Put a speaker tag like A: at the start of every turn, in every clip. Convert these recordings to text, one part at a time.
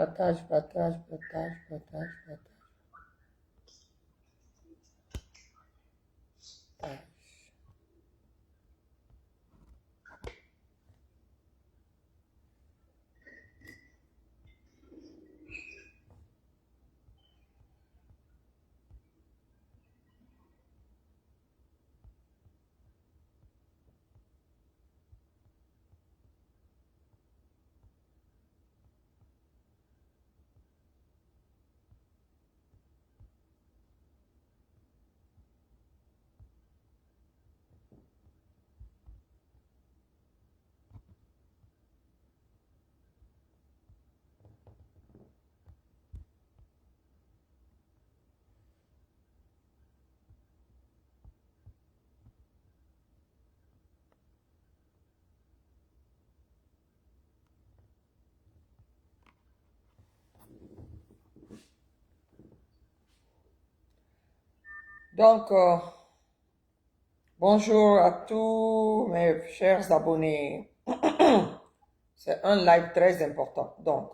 A: Partage, partage, partage, partage, partage. Partage. Donc, bonjour à tous mes chers abonnés. C'est un live très important. Donc,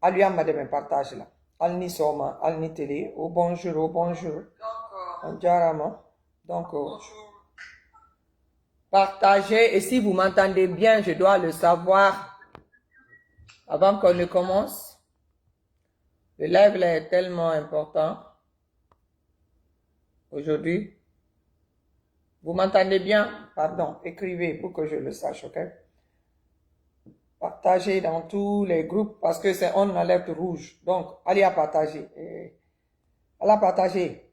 A: Aluyam Madame partage là. Alni Soma, Alni Télé, au bonjour, bonjour. Anjarama. Donc, partagez. Et si vous m'entendez bien, je dois le savoir avant qu'on ne commence. Le live là est tellement important aujourd'hui. Vous m'entendez bien? Pardon, écrivez pour que je le sache, ok? Partagez dans tous les groupes parce que c'est en alerte rouge. Donc, allez à partager. Allez à partager.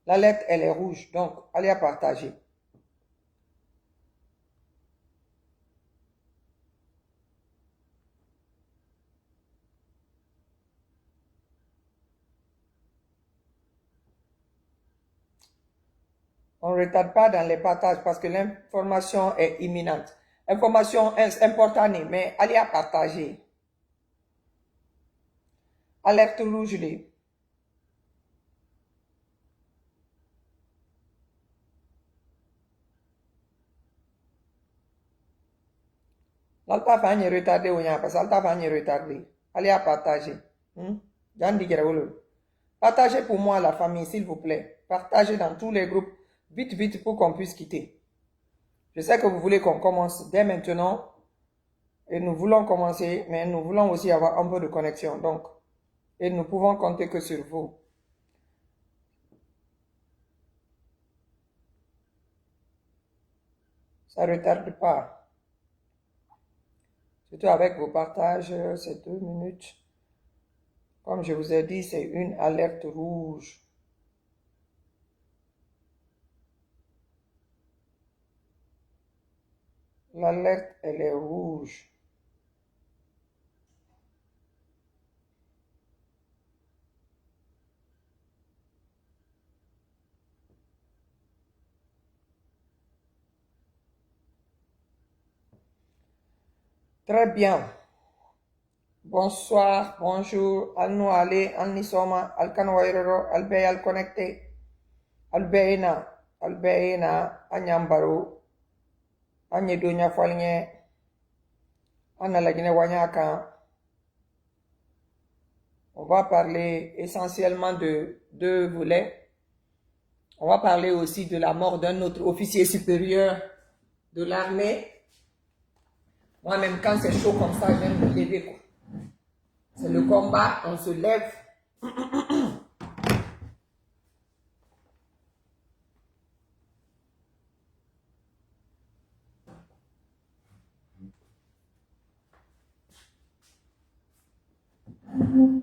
A: L'alerte, elle est rouge. Donc, allez à partager. On ne retarde pas dans les partages parce que l'information est imminente. Information importante, mais allez à partager. Alerte rouge, les. L'alta fait un retardé ou parce que l'alta fait un retardé. Allez à partager. Partagez pour moi la famille, s'il vous plaît. Partagez dans tous les groupes. Vite, vite, pour qu'on puisse quitter. Je sais que vous voulez qu'on commence dès maintenant. Et nous voulons commencer, mais nous voulons aussi avoir un peu de connexion. Donc, et nous pouvons compter que sur vous. Ça ne retarde pas. Surtout avec vos partages, c'est 2 minutes. Comme je vous ai dit, c'est une alerte rouge. L'alerte, elle est rouge. Très bien. Bonsoir, bonjour, Alnou Ale, Alnisoma, Alkanwairero, Albey Al Connecté, Albeyna, Anyambaro, Anyedonya Folnye, Analagine Wanyaka. On va parler essentiellement de 2 volets. On va parler aussi de la mort d'un autre officier supérieur de l'armée. Moi-même, quand c'est chaud comme ça, j'aime me lever, quoi. C'est le combat, on se lève.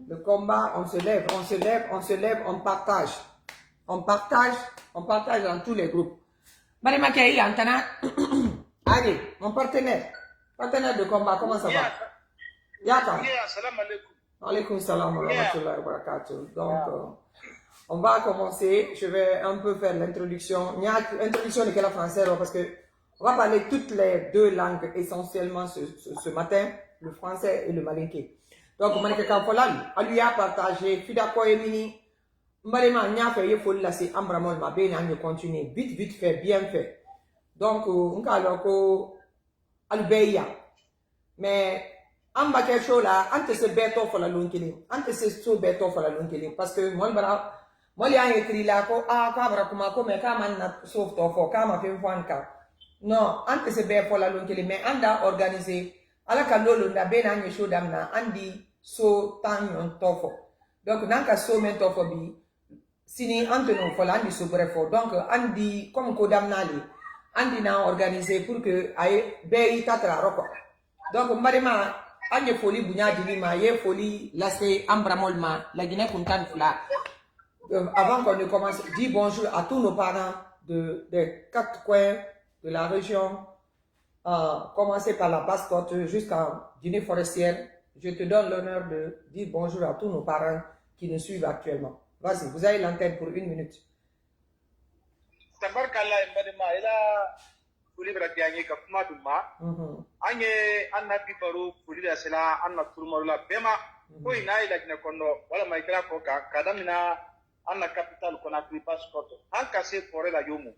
A: Le combat, on se lève, on se lève, on se lève, on partage. On partage dans tous les groupes. Marima Kei, Antana, allez, mon partenaire de combat, comment ça va? Yaka. Alaykoum salam wa rahmatullahi wa barakatuh. Donc, on va commencer. Je vais un peu faire l'introduction. L'introduction de quel français, parce que on va parler toutes les 2 langues essentiellement ce matin, le français et le malinké. Donc, on va lui a partagé, Fida Koyemini, Mbalema, Nya fait, il faut le laisser, Ambramol, ma bien, on continue. Vite fait, bien fait. Donc, on va alors Albeya. Mais, amba quelque chose là, ante se beto for la lunkili, ante se so beto for la lunkili, parce que moi il y a écrit là ko kabra kuma ko me kama na soft of kama fe fanka. Non, ante se beto for la lunkili, mais anda organiser ala ka lolo nda be na show dam na andi so tan yon tofo. Donc nanka so men tofo bi sini ante no for la andi so brefo. Donc andi comme ko dam na li andi na organiser pour que ay be itatra roko. Donc mbarima anye foli bunya dilima ye foli lasse ambramolma la Guinée Kuntan Fula. Avant qu'on ne commence, dis bonjour à tous nos parents des 4 coins de la région, commencer par la Basse-Côte jusqu'à Guinée forestière. Je te donne l'honneur de dire bonjour à tous nos parents qui nous suivent actuellement. Vas-y, vous avez l'antenne pour 1 minute.
B: Fuli bera dianye ka kuma duma anye anna piparu fuli da sela anna turmarula bema ko ina ila kina kondo wala maikra ko ka kadamina anna capital kona pipas koto anka se fore la yomu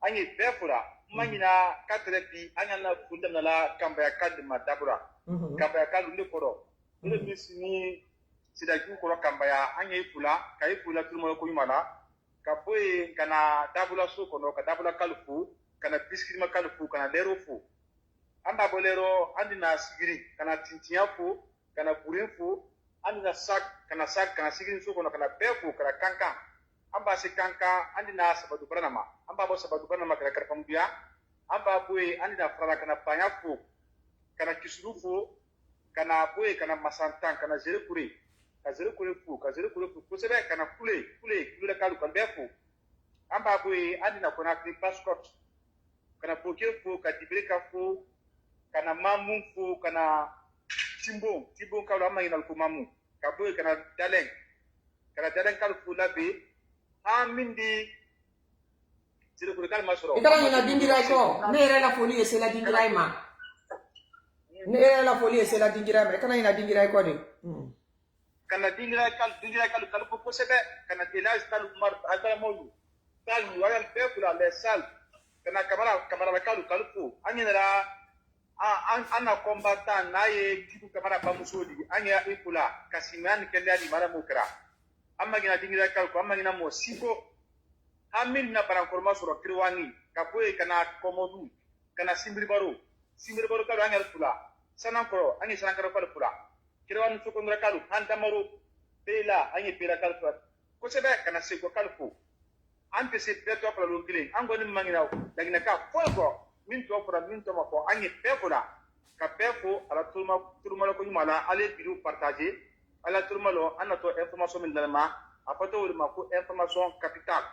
B: anye befura manyina katrepi anya na funda na la kamba ya kad madabura kamba ya kad ndi kodo ile bisini sida ku ko kamba ya anye fula kai fula turmaro ko yumala ka boy kana dabula so kono ka dabula kalfu kana biskit makal fu kana lero fu anda bolero andina sigiri kana tintiya fu kana burin fu andina sak kana sigiri so kono kana befu kana kanka amba se kanka andina sabadu branama amba bo sabadu branama kana karfam biya amba boy andina frala kana panya fu kana kisuru fu kana boy kana masantan kana zere kure fu ko sebe kana kule kalu kan befu amba boy andina kona passport kana poker fo ka dibreka fo kana mamu fo kana timbo ka la mayina ko mamu ka boy kana dalen kal fo labe amindi sire ko kal masoro
A: itara ina dingira ko nere la folie c'est la dingira ma nere la folie c'est la dingira ma kana ina dingira ko de
B: kana dingira kal ko sebe kana telage kal mar adala moyu kal wala be kula le sal kana kamara kalu anyera ana combattant na ye kitu kamara bamusodi anya ikula kasimani kende adi mara mukra amma gina dingira kalu amma gina mo siko amin na para korma soro kirwani kapoe kana komodu kana simbiri baro kalu anya kula sanankoro anya sanankoro kula kirwani soko ndra kalu handa maro pela anya pela kalu ko sebe kana siko kalu ante se peto para lo kile ango ni mangina dagina ka folko min to mako anye pefola ka pefo ala turma ko yumala ale bidu partager ala turma lo anato information min dalma apato wuri mako information capital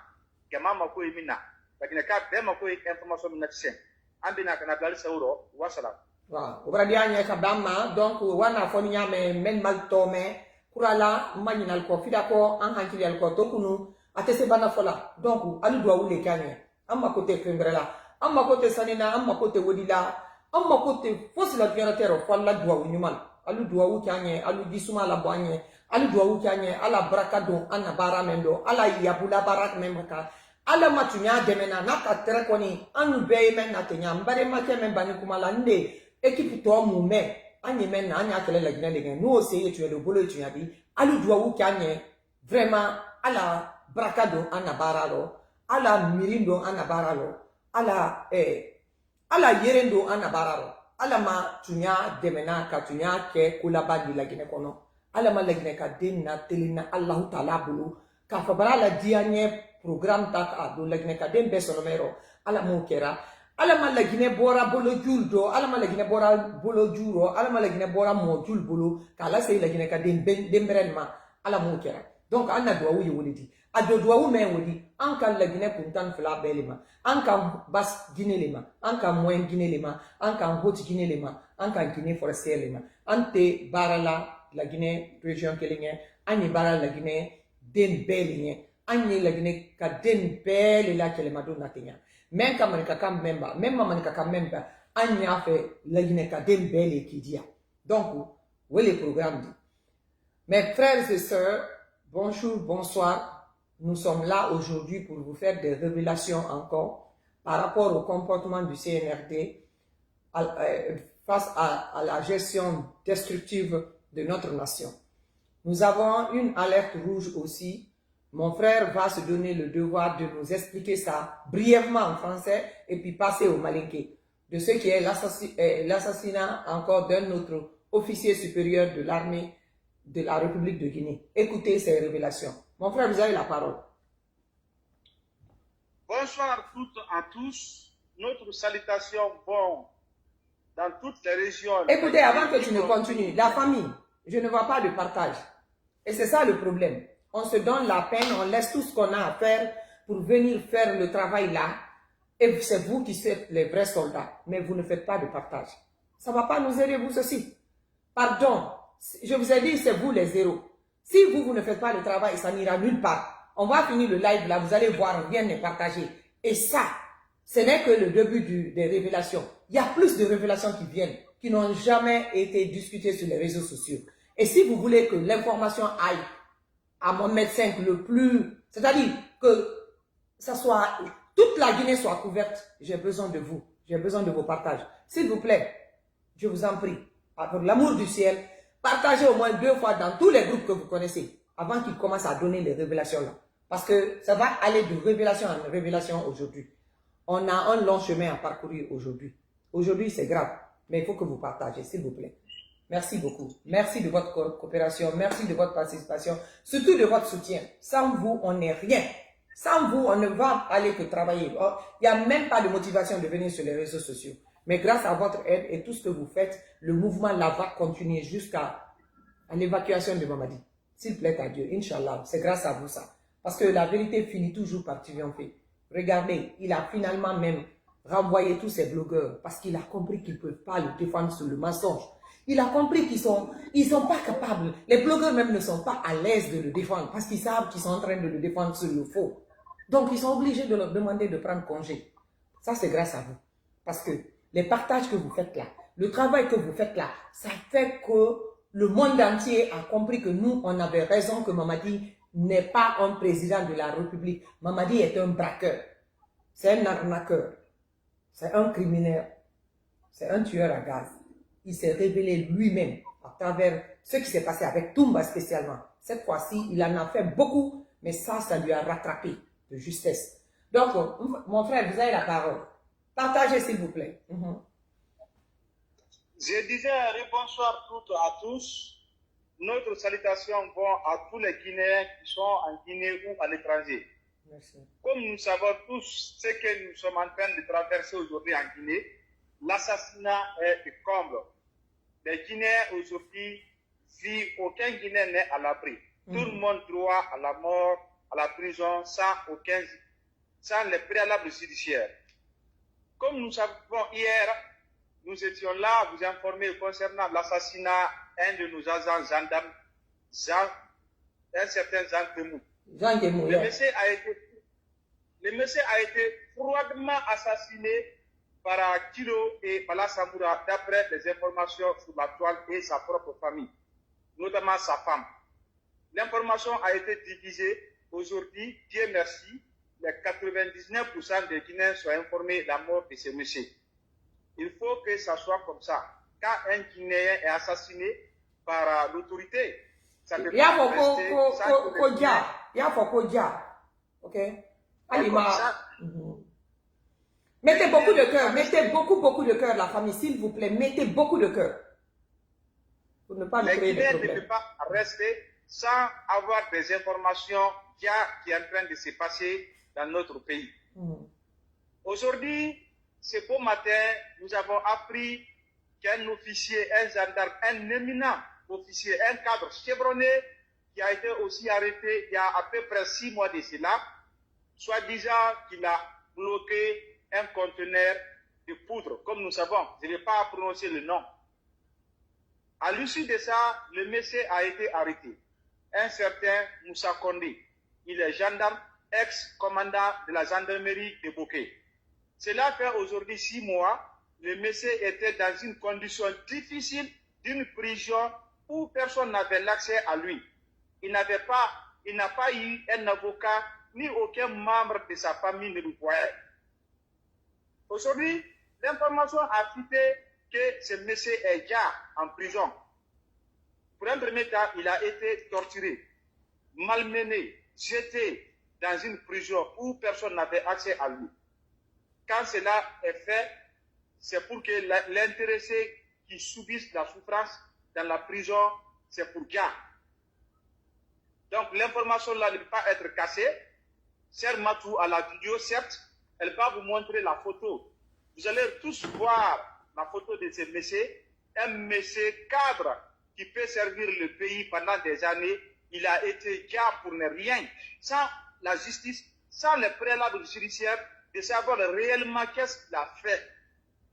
B: kama mako yimina dagina ka be mako information min natsen ambina kana dal sawro wasala
A: wa obradi anye ka damma donc wana foni nyame men maltome kurala magnal ko fidako an hankili al ko tokunu atese bana fola donc alu doit wule kanye amma côté fembrela amma côté sanina amma côté wodila amma côté fosi la terre fola doit wunyuman alu doit wu kanye alu disuma la boanye alu doit wu kanye ala brakado ana bara mendo ala yabula barak memaka ala matunya demena naka tere koni anu be men na tenya mbare make men bani kumala nde équipe to mume anye men na anya kele la gina legen no seye tu le bolo tu yabi alu doit wu kanye vraiment ala brakado anabaralo ala mirindo anabaralo ala yerendo anabaralo ala ma tunya demena ka tunya ke kulaba di lagine kono ala ma lagine ka denna telina Allah taala bulu ka fabara dianye programme tak ado lagine ka den besonomero ala mo kera ala ma lagine bora bolo juldo ala ma lagine bora bolo juro ala ma lagine bora mo jul bolo kala sey lagine ka den demberenma ala mo kera donc anna do wu yewulidi ado do wu men wodi anka lagine kuntan fla belima anka bas ginelema anka moyen ginelema anka hot ginelema anka Guinée forestière lema ante barala lagine région kelinge ani barala lagine den belinge ani lagine ka den bel la kelema do natenya men ka manika kam memba même manika kam memba ani afe lagine ka den bel qui dia donc où les programmes dit mes frères et sœurs, bonjour, bonsoir. Nous sommes là aujourd'hui pour vous faire des révélations encore par rapport au comportement du CNRD face à la gestion destructive de notre nation. Nous avons une alerte rouge aussi. Mon frère va se donner le devoir de nous expliquer ça brièvement en français et puis passer au malinké. De ce qui est l'assassinat encore d'un autre officier supérieur de l'armée de la République de Guinée. Écoutez ces révélations. Mon frère, vous avez la parole.
B: Bonsoir à toutes et à tous. Notre salutation bon dans toutes les régions.
A: Écoutez, avant que tu ne continues, la famille, je ne vois pas de partage. Et c'est ça le problème. On se donne la peine, on laisse tout ce qu'on a à faire pour venir faire le travail là. Et c'est vous qui êtes les vrais soldats, mais vous ne faites pas de partage. Ça ne va pas nous aider, vous aussi. Pardon, je vous ai dit, c'est vous les héros. Si vous ne faites pas le travail, ça n'ira nulle part. On va finir le live là, vous allez voir, on vient de partager. Et ça, ce n'est que le début des révélations. Il y a plus de révélations qui viennent, qui n'ont jamais été discutées sur les réseaux sociaux. Et si vous voulez que l'information aille à mon médecin le plus... C'est-à-dire que ça soit... Toute la Guinée soit couverte, j'ai besoin de vous. J'ai besoin de vos partages. S'il vous plaît, je vous en prie, pour l'amour du ciel, partagez au moins 2 fois dans tous les groupes que vous connaissez, avant qu'ils commencent à donner les révélations là. Parce que ça va aller de révélation en révélation aujourd'hui. On a un long chemin à parcourir aujourd'hui. Aujourd'hui, c'est grave, mais il faut que vous partagez, s'il vous plaît. Merci beaucoup. Merci de votre coopération, merci de votre participation, surtout de votre soutien. Sans vous, on n'est rien. Sans vous, on ne va aller que travailler. Il n'y a même pas de motivation de venir sur les réseaux sociaux. Mais grâce à votre aide et tout ce que vous faites, le mouvement là va continuer jusqu'à l'évacuation de Mamadi. S'il plaît à Dieu, Inch'Allah, c'est grâce à vous ça. Parce que la vérité finit toujours par triompher. Regardez, il a finalement même renvoyé tous ces blogueurs parce qu'il a compris qu'ils ne peuvent pas le défendre sur le mensonge. Il a compris qu'ils sont pas capables. Les blogueurs même ne sont pas à l'aise de le défendre parce qu'ils savent qu'ils sont en train de le défendre sur le faux. Donc, ils sont obligés de leur demander de prendre congé. Ça, c'est grâce à vous. Parce que les partages que vous faites là, le travail que vous faites là, ça fait que le monde entier a compris que nous, on avait raison, que Mamadi n'est pas un président de la République. Mamadi est un braqueur. C'est un arnaqueur. C'est un criminel. C'est un tueur à gaz. Il s'est révélé lui-même à travers ce qui s'est passé avec Toumba spécialement. Cette fois-ci, il en a fait beaucoup, mais ça lui a rattrapé de justesse. Donc, mon frère, vous avez la parole. Partagez, s'il vous plaît.
B: Je disais bonsoir toutes et à tous. Notre salutation va à tous les Guinéens qui sont en Guinée ou à l'étranger. Comme nous savons tous ce que nous sommes en train de traverser aujourd'hui en Guinée, l'assassinat est le comble. Les Guinéens aujourd'hui, si aucun Guinéen n'est à l'abri, tout le monde droit à la mort, à la prison, sans les préalables judiciaires. Comme nous savons hier, nous étions là à vous informer concernant l'assassinat d'un de nos agents gendarmes, un certain Jean Demou. Le monsieur a été froidement assassiné par Kilo et Bala Samoura d'après les informations sur la toile et sa propre famille, notamment sa femme. L'information a été divisée. Aujourd'hui, Dieu merci, les 99% des Guinéens sont informés de la mort de ce monsieur. Il faut que ça soit comme ça. Quand un Guinéen est assassiné par l'autorité, ça ne peut pas rester.
A: Ok. Mettez beaucoup de cœur, mettez beaucoup de cœur, la famille, s'il vous plaît, mettez beaucoup de cœur. Pour ne pas nous créer des problèmes.
B: Les Guinéens ne peuvent pas rester sans avoir des informations qui est en train de se passer dans notre pays. Aujourd'hui, ce beau matin, nous avons appris qu'un officier, un gendarme, un éminent officier, un cadre chevronné, qui a été aussi arrêté il y a à peu près 6 mois de cela, soi-disant qu'il a bloqué un conteneur de poudre. Comme nous savons, je ne vais pas prononcer le nom. À l'issue de ça, le monsieur a été arrêté. Un certain Moussa Kondé. Il est gendarme, ex-commandant de la gendarmerie de Bokeh. Cela fait aujourd'hui 6 mois. Le monsieur était dans une condition difficile d'une prison où personne n'avait l'accès à lui. Il n'a pas eu un avocat ni aucun membre de sa famille ne le voyait. Aujourd'hui, l'information a fuité que ce monsieur est déjà en prison. Pour un premier temps, il a été torturé, malmené, jeté dans une prison où personne n'avait accès à lui. Quand cela est fait, c'est pour que l'intéressé qui subisse la souffrance dans la prison, c'est pour gars. Donc l'information là ne peut pas être cassée. Cher Matou à la vidéo, certes, elle va vous montrer la photo. Vous allez tous voir la photo de ce monsieur, un monsieur cadre qui peut servir le pays pendant des années. Il a été gars pour ne rien, sans la justice, sans le préalable judiciaire, de savoir réellement qu'est-ce qu'il a fait.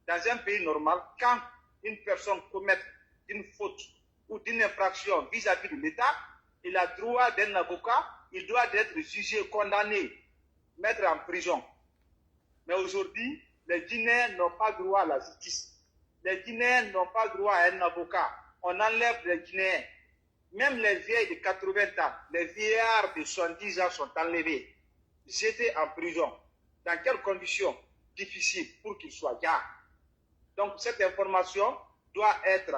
B: Dans un pays normal, quand une personne commet une faute ou d'une infraction vis-à-vis de l'État, il a droit d'un avocat, il doit être jugé, condamné, mettre en prison. Mais aujourd'hui, les Guinéens n'ont pas droit à la justice. Les Guinéens n'ont pas droit à un avocat. On enlève les Guinéens. Même les vieilles de 80 ans, les vieillards de 70 ans sont enlevés, jetés en prison. Dans quelles conditions difficiles pour qu'ils soient gars. Donc cette information doit être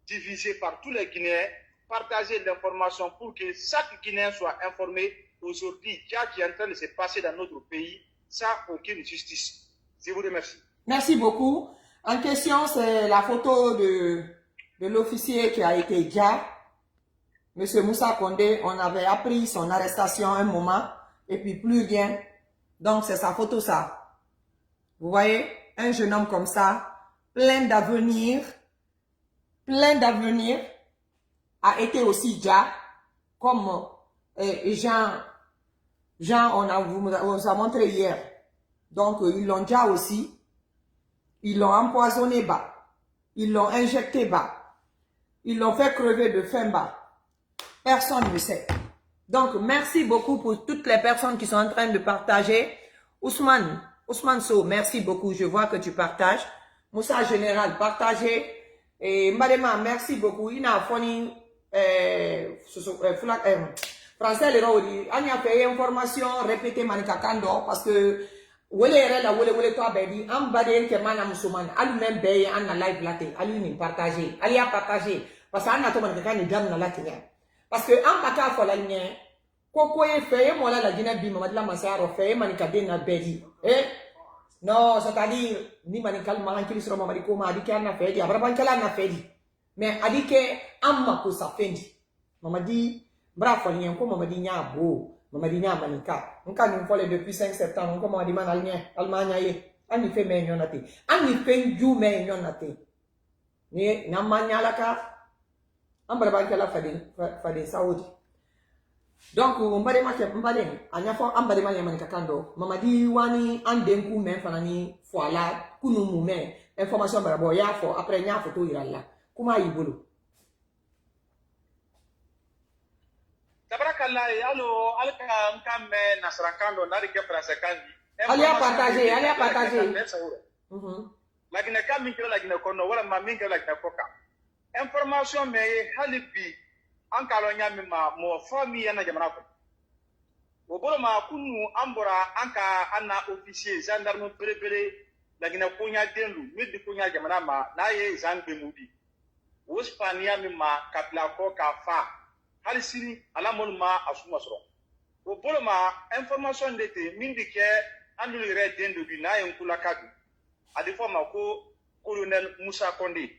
B: divisée par tous les Guinéens, partager l'information pour que chaque Guinéen soit informé aujourd'hui, ce qui est en train de se passer dans notre pays, sans aucune justice. Je vous remercie.
A: Merci beaucoup. En question, c'est la photo de l'officier qui a été déjà. Monsieur Moussa Condé, on avait appris son arrestation un moment, et puis plus rien. Donc c'est sa photo ça. Vous voyez, un jeune homme comme ça, plein d'avenir, a été aussi déjà, comme Jean, on vous a montré hier. Donc, ils l'ont déjà aussi. Ils l'ont empoisonné bas. Ils l'ont injecté bas. Ils l'ont fait crever de faim bas. Personne ne sait. Donc, merci beaucoup pour toutes les personnes qui sont en train de partager. Ousmane So, merci beaucoup. Je vois que tu partages. Moussa Général, partagez. Et Mbadema, merci beaucoup. Il a fourni français le rôle. On a fait information répétée manika kando parce que wele toi baby am bade ke mana musulman alu même beye an na live laté alu ni partager ali a partager parce que an na to manika kan dam na laté parce que am baka fo la nye koko e feye mo la gina bi mamad la masaro feye manika de na bedi non c'est-à-dire ni manika ma hankili soro mamadi ko ma adike an na fedi abraban kala na fedi mais adike amma ko sa fendi mamadi bravo ni ko mamadi nya bo mamadi nya manika nka ni fole depuis 5 septembre nko mamadi man almanya ye ani fe me nyonate ani fe nju me nyonate ni na manya la ka ambra ban kala fade saudi donc mbade anya fo ambade man manika kando mamadi wani andenku men fanani foala kunu mu men information barabo ya fo après nya photo iralla kuma yibulu.
B: Tabarakallah, allo alka nkame nasrakando nari ke français kandi.
A: Ali a partagé.
B: Lagina kam min kira lagina kono wala ma min kira lagina koka. Information me halibi an kalo nyami ma mo fami yana jamana ko. Obolo ma kunu ambora anka anna officier gendarme bere lagina konya denlu midi konya jamana ma na ye zangbe mudi. Wospania mi ma kapla ko ka fa. Hali sini ala molma asuma soro o boloma information dete mindi ke andul re dendo bi na en kula kadu adi forma ko colonel Moussa Condé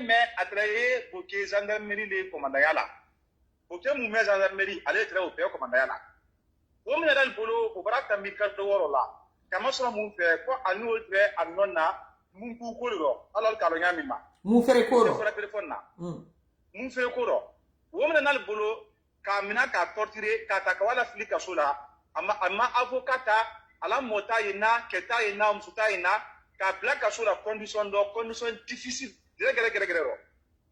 B: me atraye ko ke gendarmerie le commandant yala ko ke mu me gendarmerie ale tra o pe commandant yala o mi dal bolo o barata mi kar do woro la kama soro mu fe ko anu o tre anonna mu ku ko ro alal kalo nyami ma
A: mu fere ko ro
B: téléphone na mun fe koro womna nal bolo ka mina ka torturer ka ta kawala fili ka sola amma avocata ala mota yina keta yina msuta yina ka black ka sola condition difficile gere ro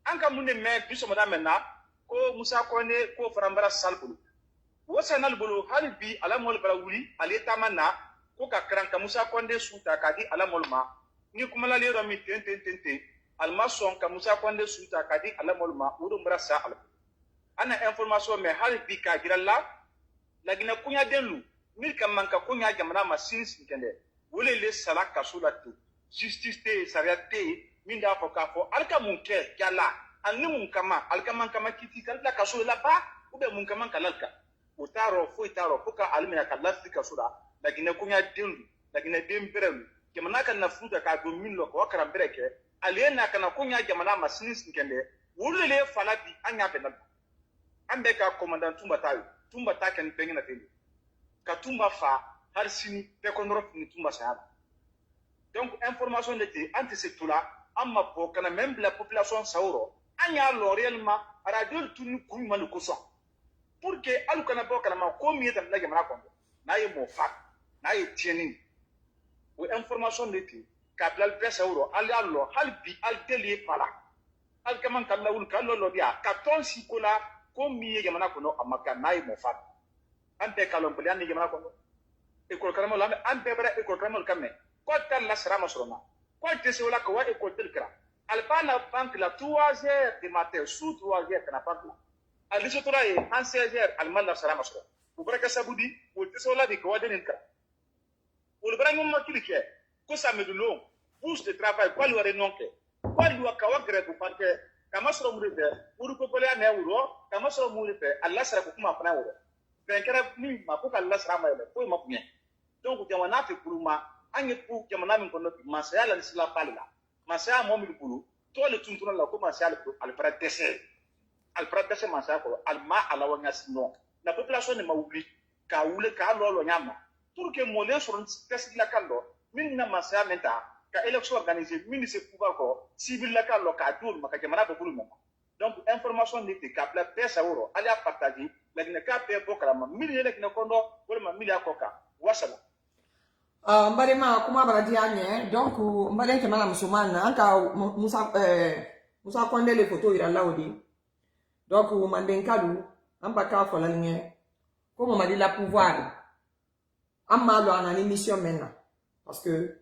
B: anka munne me biso mada menna ko Moussa Condé ko farambara salbulu wosa nal bolo halbi ala mol bala wuli ale tamanna ko ka kranka Moussa Condé suta ka di ala molma ni kuma la le ro mi tente almason ka Moussa Condé suta kadi ala molma wudo mbrasa ala ana information me hal bi ka giralla lagina kunya denlu mil kam manka kunya jamana ma sinis kende wole le sala kasula tu justice te sariya te min da fɔ k'a fɔ ali ka mun kɛ jala ani mun kama ali ka man kama kiti ka la kaso la ba ou bien mun kama kalal ka o t'a rɔ foyi t'a rɔ fo ka ali minɛ ka lasiri kaso la laginɛ koɲa den do laginɛ den bɛrɛ do jamana ka nafolo ta k'a don min lɔ k'o karan bɛrɛ kɛ ale ye na ka na koɲa jamana ma sini sinkɛndɛ olu le ye fala bi an y'a bɛnna an bɛ ka commandant Tumba ta ye Tumba ta kɛ ni bɛnkɛ na ten ka Tumba fa hali sini bɛɛ kɔnɔrɔ fini Tumba saya la donc information de te an tɛ se to la an ma bɔ kana même bila population sawɔrɔ an y'a lɔ réellement radio tun ni kun ɲuman de kosɔn pour que alu kana bɔ kalama ko min ye tɛmɛna jamana kɔnɔ n'a ye mɔɔ fa n'a ye tiɲɛni o information de te k'a bila bɛɛ sawɔrɔ hali y'a lɔ hali bi hali deli ye fa la hali ka man ka lawuli ka lɔ diya ka tɔn si ko la ko min ye jamana kɔnɔ a ma kɛ n'a ye mɔɔ fa an bɛɛ kalɔnbaliya ni jamana kɔnɔ école karamɔgɔ la an bɛɛ bɛra école karamɔgɔ ka mɛn ko ta la sara ma sɔrɔ ma ko tɛ se o la ka wa école tel kɛra ale b'a la banque la 3 heures du matin sous 3 heures kana banque la ale se tora ye en 16 heures ale ma la sara ma sɔrɔ o bɛra kɛ sabu di o tɛ se o la de ka wa den kɛra o bɛra ɲɔgɔn ma kiri kɛ ko samedi long bourse de travail ko ale wɛrɛ ɲɔgɔn kɛ ko ale wa ka wa grève parce que kama sɔrɔ mun de fɛ wuri kɔkɔlenya na wuro kama sɔrɔ mun de fɛ ale la sara ko kuma fana wuro bɛn kɛra min ma ko ka la sara ma yɛlɛ foyi ma kun ye donc jamana fɛ kuruma an ye ko jamana min kɔnɔ bi masaya la ni sila bali la masaya mɔgɔ min bolo tɔ le tuntun la ko masaya ale fara dɛsɛ masaya kɔrɔ ale ma ala wa ɲasi nɔ la population de ma wuli k'a wuli k'a lɔ ɲa ma pour que mɔlen sɔrɔ tɛsi la kan dɔ min na masaya min ta ka élection organiser min se pouvoir kɔ civil la kan lɔ k'a di olu ma ka jamana bɛ bolo ma donc information de te k'a bila bɛɛ sawɔrɔ ale y'a partager laginɛ k'a bɛɛ bɔ kalama min ye laginɛ kɔndɔ walima min y'a kɔ kan wasala
A: Mbarema kuma baradi anye donc mbale ke mala musumana anka Musa Konde le photo ira laudi donc manden kalu amba ka fola nye comme m'a dit la pouvoir amma lo anani mission maintenant parce que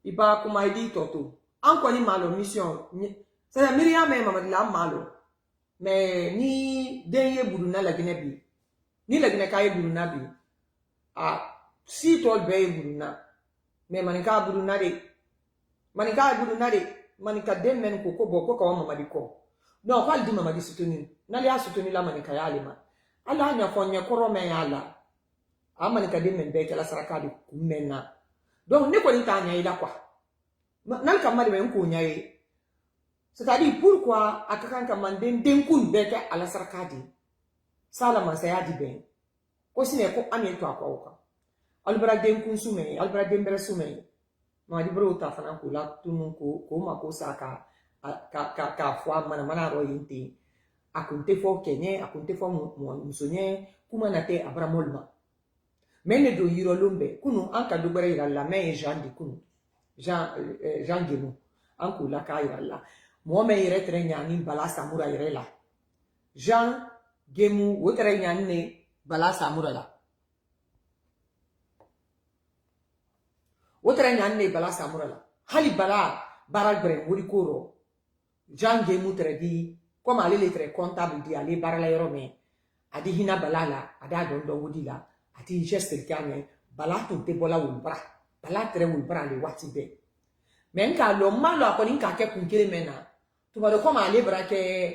A: iba kuma idi toto anko ni malo mission c'est Miriam même m'a dit la malo mais ni denye buduna la ginebi ni la gine kay buduna bi ah si tol be buruna me manika buruna de manika dem men ko boko ko mama di ko no ko di mama di sutuni na li asutuni la manika ya alima ala nya fonya koro me ala amanika dem men be kala saraka di kumena donc ne ko ni tanya ila kwa nan kamali men ko nyaye c'est-à-dire pourquoi akakan kamanden den kun be ka ala saraka di sala man sayadi ben ko sine ko ane to akwa albra den kun sume albra den bere sume ma di bro ta fana ko la tunu ko ma ko saka ka fwa mana ro yinti akunte fo kenye akunte fo musonye kuma na te abramolma mene do yiro lombe kunu anka do bere ira la me Jean di kunu Jean Gemu anku la ka ira la mo me ire trenya ni bala samura ire la Jean Gemu wo trenya ni bala samura la wotere nyanne bala samura la hali bala baral bre wuri koro jange mutere di comme ale le très comptable di ale barala yoro me adi hina bala la ada dondo wudi la ati geste kanye bala to te bola wul bra bala tere wul bra le wati be men ka lo malo akoni ka ke kunkere mena to ba do comme ale bra ke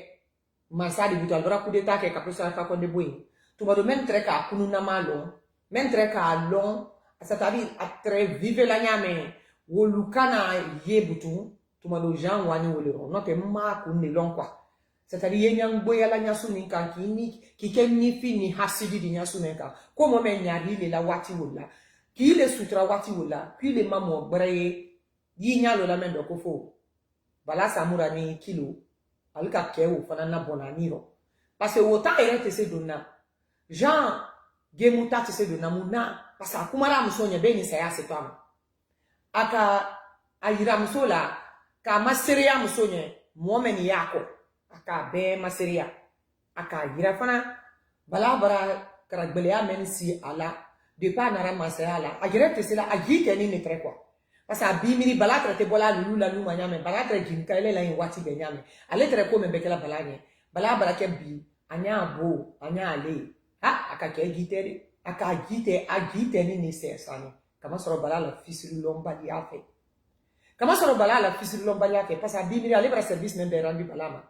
A: masadi butal bra coup d'état ke kapesa ka konde boy to ba do men tre ka kunu na malo men tre ka long c'est-à-dire après vive la nyame wolukana yebutu tumalo Jean wani wolero no te ma ku ne lon kwa c'est-à-dire yenyang boya la nyasu ni kan ki ken ni fini hasidi di nyasu ne ka ko mo men nyari le la wati wola ki le sutra wati wola puis le mamo braye yi nyalo la men do ko fo bala samura ni kilo alika kewo fana na bonaniro parce que wota erete se donna Jean Gemuta te se donna muna parce que kumara musonya beni saya setama aka ayira musola ka maseria musonye muomeni yako aka be maseria aka ayira fana bala bara karagbelea mensi ala de pa nara masala ayira te sela agite ni ne tre quoi parce que bimiri bala tra te bola lulu la luma nyame bala tra jinka ile la wati be nyame ale tre ko me bekela bala nye bala bara ke bi anya bo anya ale ha aka ke gitere aka agite ni sesani kama soro bala la fisiru lomba di afe Comment ça bala la fils lombalia ke parce que 10 000 aller pour service même de rendu bala ma.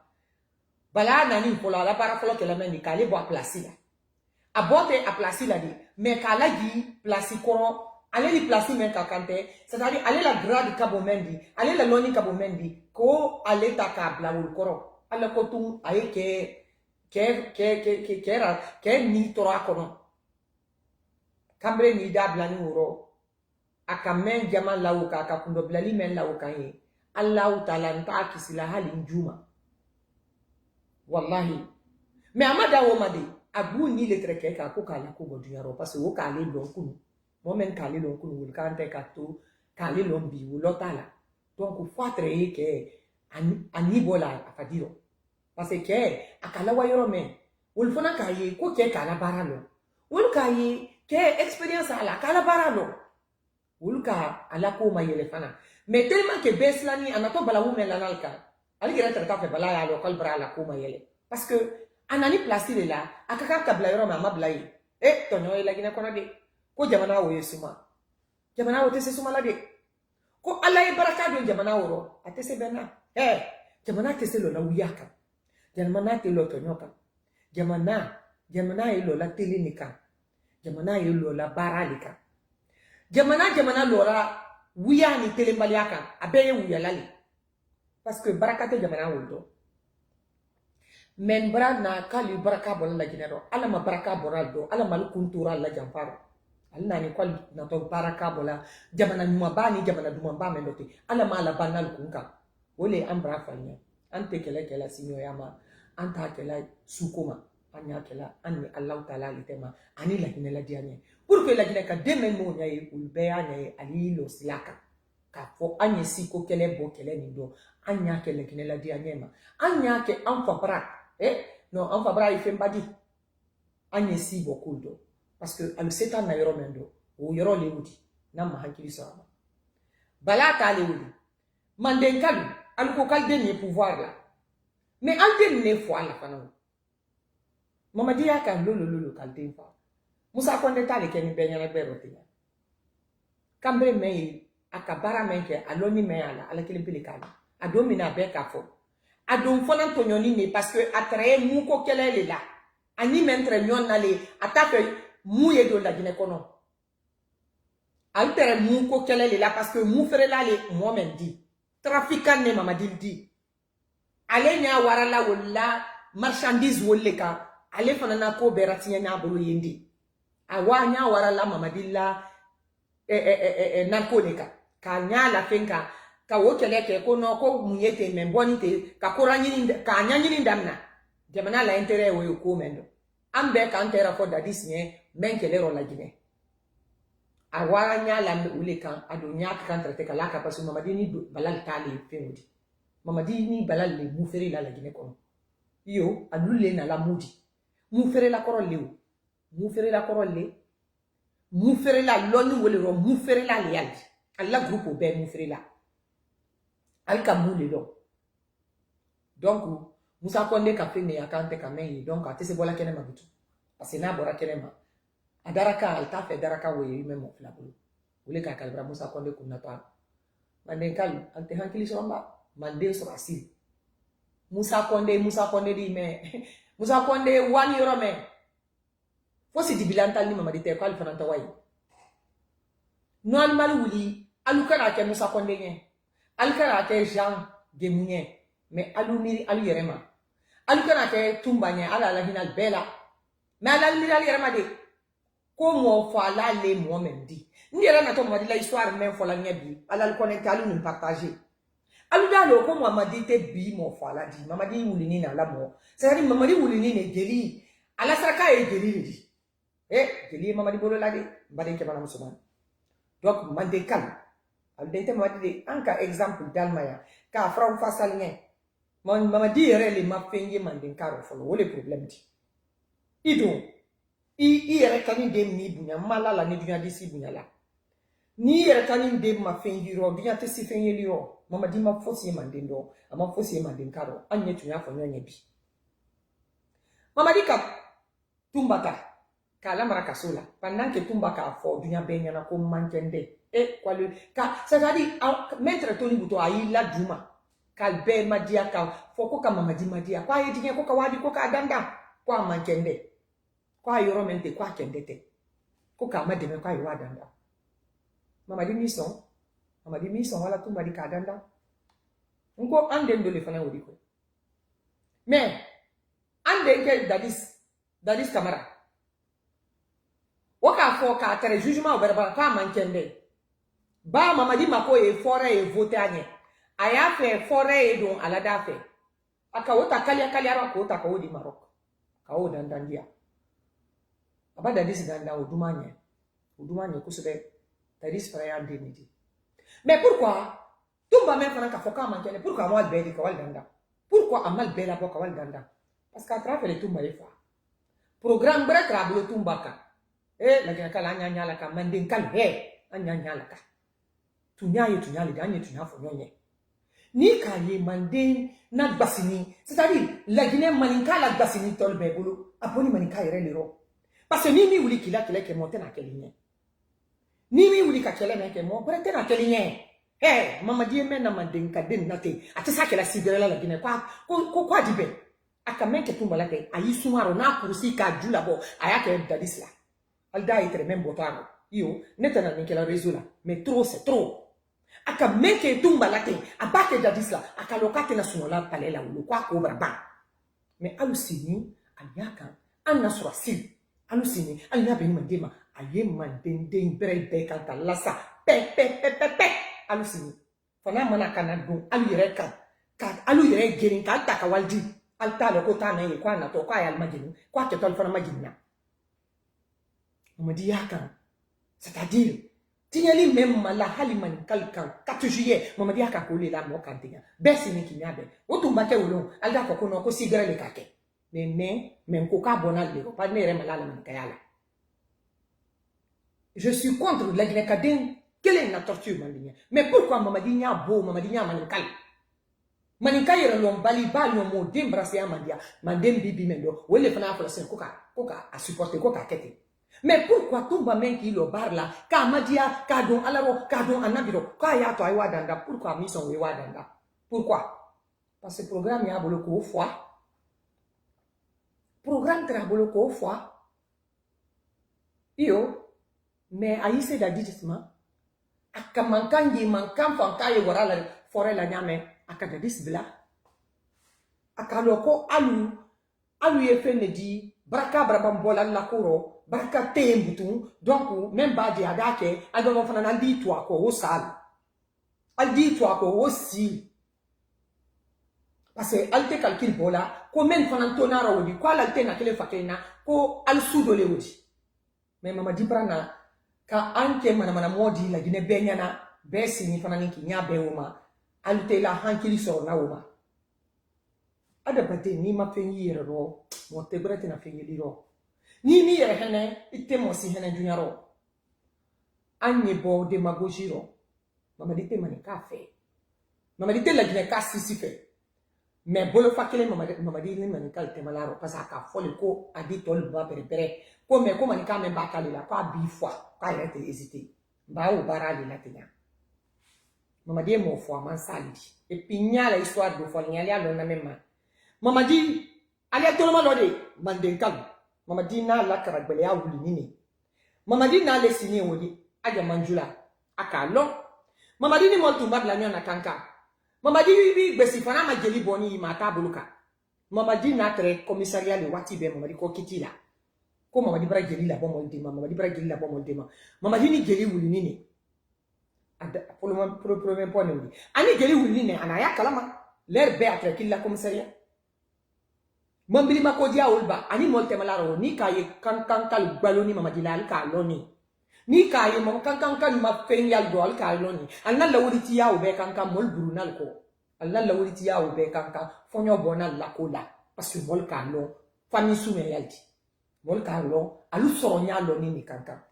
A: Bala nani pour la para folo que la main ni kale bo placer là. A bote a placer là dit mais kala gi placer koron aller li placer men kakante c'est-à-dire aller la grade kabomendi aller la loni kabomendi ko aller ta kabla ul koron alla ko tum aye ke ni tora kono kambre ni da blani wuro aka men jama lawuka aka kundo blali men lawuka ye Allah ta'ala nta kisila halin juma wallahi me amada wo made agu ni le treke ka ko kala ko bodu yaro parce que wo kale lon kunu mo men kale lon kunu wul kante ka to kale lon bi wo lotala donc faut traiter ke ani bola afadiro parce que akala wa yoro men wul fona ka ye ko ke kala baralo wul ka ye ke experience ala kala baralo wuluka ala ko ma yele fana mais tellement que beslani anato bala wu men lanalka ali gira trata fe bala ya lo kal bra ala ko ma yele parce que anani place le la akaka ka bla yoro ma blai tonyo ila gina kona de ko jamana wo yesuma jamana wo tese suma la de ko ala e baraka do jamana wo atese bena jamana tese lo na wiyaka jamana te lo tonyo ka jamana e lo la telenika jamana e lo la baralika jamana lora wuya ni telembaliaka abeye wuya lali parce que barakate jamana woldo men bra na kali baraka bon la ginero ala ma baraka boraldo ala mal kuntura la jamfaro ala ni kwal na to baraka bola jamana nyuma bani jamana duma ba mendote ala ma la banal kunka wole ambra fanya ante kela sinyo yama anta kela sukuma anya kela anni allah taala litema ani la ginela diane pour que la gine ka demen mo nyaye ulbe anya ali lo silaka ka fo anya siko kele bo kele ni do anya kele ginela diane ma anya ke anfa bra no anfa bra ife mbadi anya si beaucoup do parce que al setan na yoro mendo o yoro le wudi na ma hankili so ama bala ta le wudi manden kalu al ko kal den pouvoir là mais al den ne fo ala fana mama dia kan lolo kal den fa Musa Konde tale ke ni benyana berote ya kambre me akabara menke aloni me ala kele pele kala adomina be kafo adom fona tonyoni ne parce que atraye mu ko kelele la ani mentre nyon nale atape mu yedo la gine kono altere mu ko kelele la parce que mu fere la le momen di trafiquant ne mama di ale nya warala wala marchandise woleka ale fana na ko beratinya na bolo yendi awanya warala mamadilla narkonika kanya la fenka ka wokeleke ko no ko munyete membonite ka koranyini ka nyanyini ndamna jamana la intere wo ko mendo ambe ka antera ko dadis nye menkele ro la gine awanya la uleka adonya ka trete kala ka pasu mamadini balal tali femudi mamadini balal le muferi la gine ko yo adule na la mudi muferi la koro lew mu fere la korolle mu fere la loni wole ro mu fere la le yaldi alla groupe be mu fere la alka mu le do donc Musa Konde ka fe ne akante ka men donc atese bola kene mabutu parce que na bora kene ma adaraka alta fe daraka wo yi memo la bulu wole ka kalbra Musa Konde kunna to manden kal ante hankili somba manden so asil Musa Konde di me Musa Konde wani yoro me fosi di bilantal ni mamadi te ko al fananta way no animal wuli alukara ke Musa Konde nye alukara ke Jean Gemunye mais alumiri alu yerema alukara ke Tumba nye ala la hinal bela mais ala alumiri alu yerema de ko mo fo ala le mo mendi ndira na to mamadi la histoire même fo la nyabi ala le connecter alu nous partager alu dalo ko mamadi te bi mo fo ala di mamadi wuli ni na la mo c'est à dire mamadi wuli ni ne geli ala saraka e geli di jeli mamadi bolo la de mbade ke bana musulman donc mande kal al dente mamadi de anka exemple dalmaya ka from fasal nye mamadi yere ma fengi mande karo folo wole problème di ido i yere kani de ni bunya malala ni dunya disi bunya la ni yere kani de ma fengi ro dunya te si fengi liyo mamadi ma fosi mande ndo ama fosi mande karo anye tunya fo nyenye bi mamadi ka tumbata kala mara kasola pendant que tumba ka fo dunya benya na ko mankende Et quoi le. C'est-à-dire, maître Tony Bouto a eu la Duma. Kalbe Madia, Foko Kamamadi Madia. Quoi, il dit Koka Wadi Koka Danda. Quoi, Mankende. Quoi, Yoromente, quoi, Kendete. Koka Mademe, quoi, Ywadanda. Mamadi Misson. Mamadi Misson, voilà tout Madi Kadanda. Encore un de les fana Odiko. Mais, un de Dadis Camara. Waka foka tere jugement verbal ka mankende. Ba mamadi mako e fore e vote anye. Aya fe fore e don alada fe. Aka wota kalia ro ko ta ko di Maroc. Ka o dandandia. Aba Dadis danda odumanye. Odumanye kusube Dadis frère ndemidi. Mais pourquoi Tumba même fana ka foka mankende pourquoi amal beli ka wal danda? Pourquoi amal bela bo ka wal danda? Parce qu'à travers le tumba fa. Programme bra trablo tumba ka. La gina kala anya la ka mandin kal anya la ka tunya le danye tunya fo nyonye ni ka ye mandin na basini c'est-à-dire la gina maninka la basini tol be bulu aponi maninka yere lero parce que ni mi wuli kila ke monter na kelinye ni mi wuli ka kele na ke mo brete na kelinye mama die men na mandin ka den na te atisa kela sidere la gina kwa dibe akamenke tumba la te ayi sumaro na kursi ka jula bo ayake Dadis la Alda est même botano. Io, netana nikela réseau mais trop c'est trop. Aka meke tumba late, abate Dadis la, aka lokate na sunola palela ou kwa cobra ba. Mais alusini, ayaka, anna swasi. Alusini, alina beni mandema, aye mandende imbrel bekanta lasa, pe. Alusini. Fana mana kanadun, aluyereka, aluyere gerin ka alta kawaldi. Alta le kota na ye kwa na to kwa ya almaginu, kwa ketol fana magina. On me dit yakan. C'est-à-dire, tinyali même la haliman kalkan 4 juillet, on me dit yakan kole la mo kantinya. Besi ni kinyabe. Otumba ke ulon, alda ko kono ko sigre le kake. Mais ko ka bonal le, pas ne remala la man kayala. Je suis contre la Guinée-Cadin. Quelle est la torture mandinya? Mais pourquoi mamadinya bo, mamadinya manikal? Maninka yere lon bali bali mo dembrase amandia, mandem bibi mendo. Wele fana ko sen koka a supporter koka kete. Mais pourquoi Tumba men qui le bar là, Kamadia, Kadon, Alaro, Kadon, Anabiro, Kaya to Iwadanda, pourquoi Mission Iwadanda? Pourquoi? Parce que le programme y a beaucoup au foie. Programme traboloko au foie. Yo, mais aïsse d'additisme, à Kamankangi, Mankan, Fankaye, Wara, la forêt la nyame, à Kadadis Bla, à Kaloko, Alu, Efe ne dit, Braka Brabambola la Koro, Braka Tembutu, donc, même Badi Adake, Adon Fana dit toi, quoi, au sale. Elle dit toi, quoi, aussi. Parce que, elle te calcule bola, combien de Fana tonara ou dit, quoi, l'alte na kele fakena, ko al sudo le odi. Mais maman dit brana, ka anke mana modi la Guinée benyana, besi ni Fana ninki nya beuma, alte la hankili so na uma. Ada bate ni ma fenyi ro, mo te brete na fenyi liro. Ni yere hene, ite mo si hene dunyaro. Anye bo demagogie ro. Mama dite mani kafe. Mama dite la Guinée ka sisi fe. Mais bolo fakele mama dite mani ka te malaro parce ka fole ko adi tol ba pere. Ko me ko mani ka me ba kale la ko bi fois, ka rete hésiter. Ba o barali la tenya. Mama dite mo fois man salidi. Et puis nya la histoire de fole nya ya lona même. Mama dit, allez tout le monde lode, mandenkal. Mama dit na la karagbele ya wuli nini. Mama dit na le signé wodi, aja manjula, akalo. Mama dit ni moltu mbad la nyona kanka. Mama dit oui besi fana ma jeli boni ma tabuluka. Mama dit na tre commissariat le wati be mama dit ko kitila. Ko mama dit bra jeli la bon moldema, mama dit bra jeli la bon moldema. Mama dit ni jeli wuli nini. Pour le premier point wuli. Ani jeli wuli nini anaya kalama. L'air be atre killa commissariat. Mambili makodia ulba ani molte malaro ni kaye kankal baloni mamadilal ka loni ni kaye mom kankal ma fenyal do al ka loni alna lawriti ya ube kanka mol brunal ko alna lawriti ya ube kanka fonyo bonal la kola parce que mol ka lo fami sume yalti mol ka lo alu soronya lo ni kanka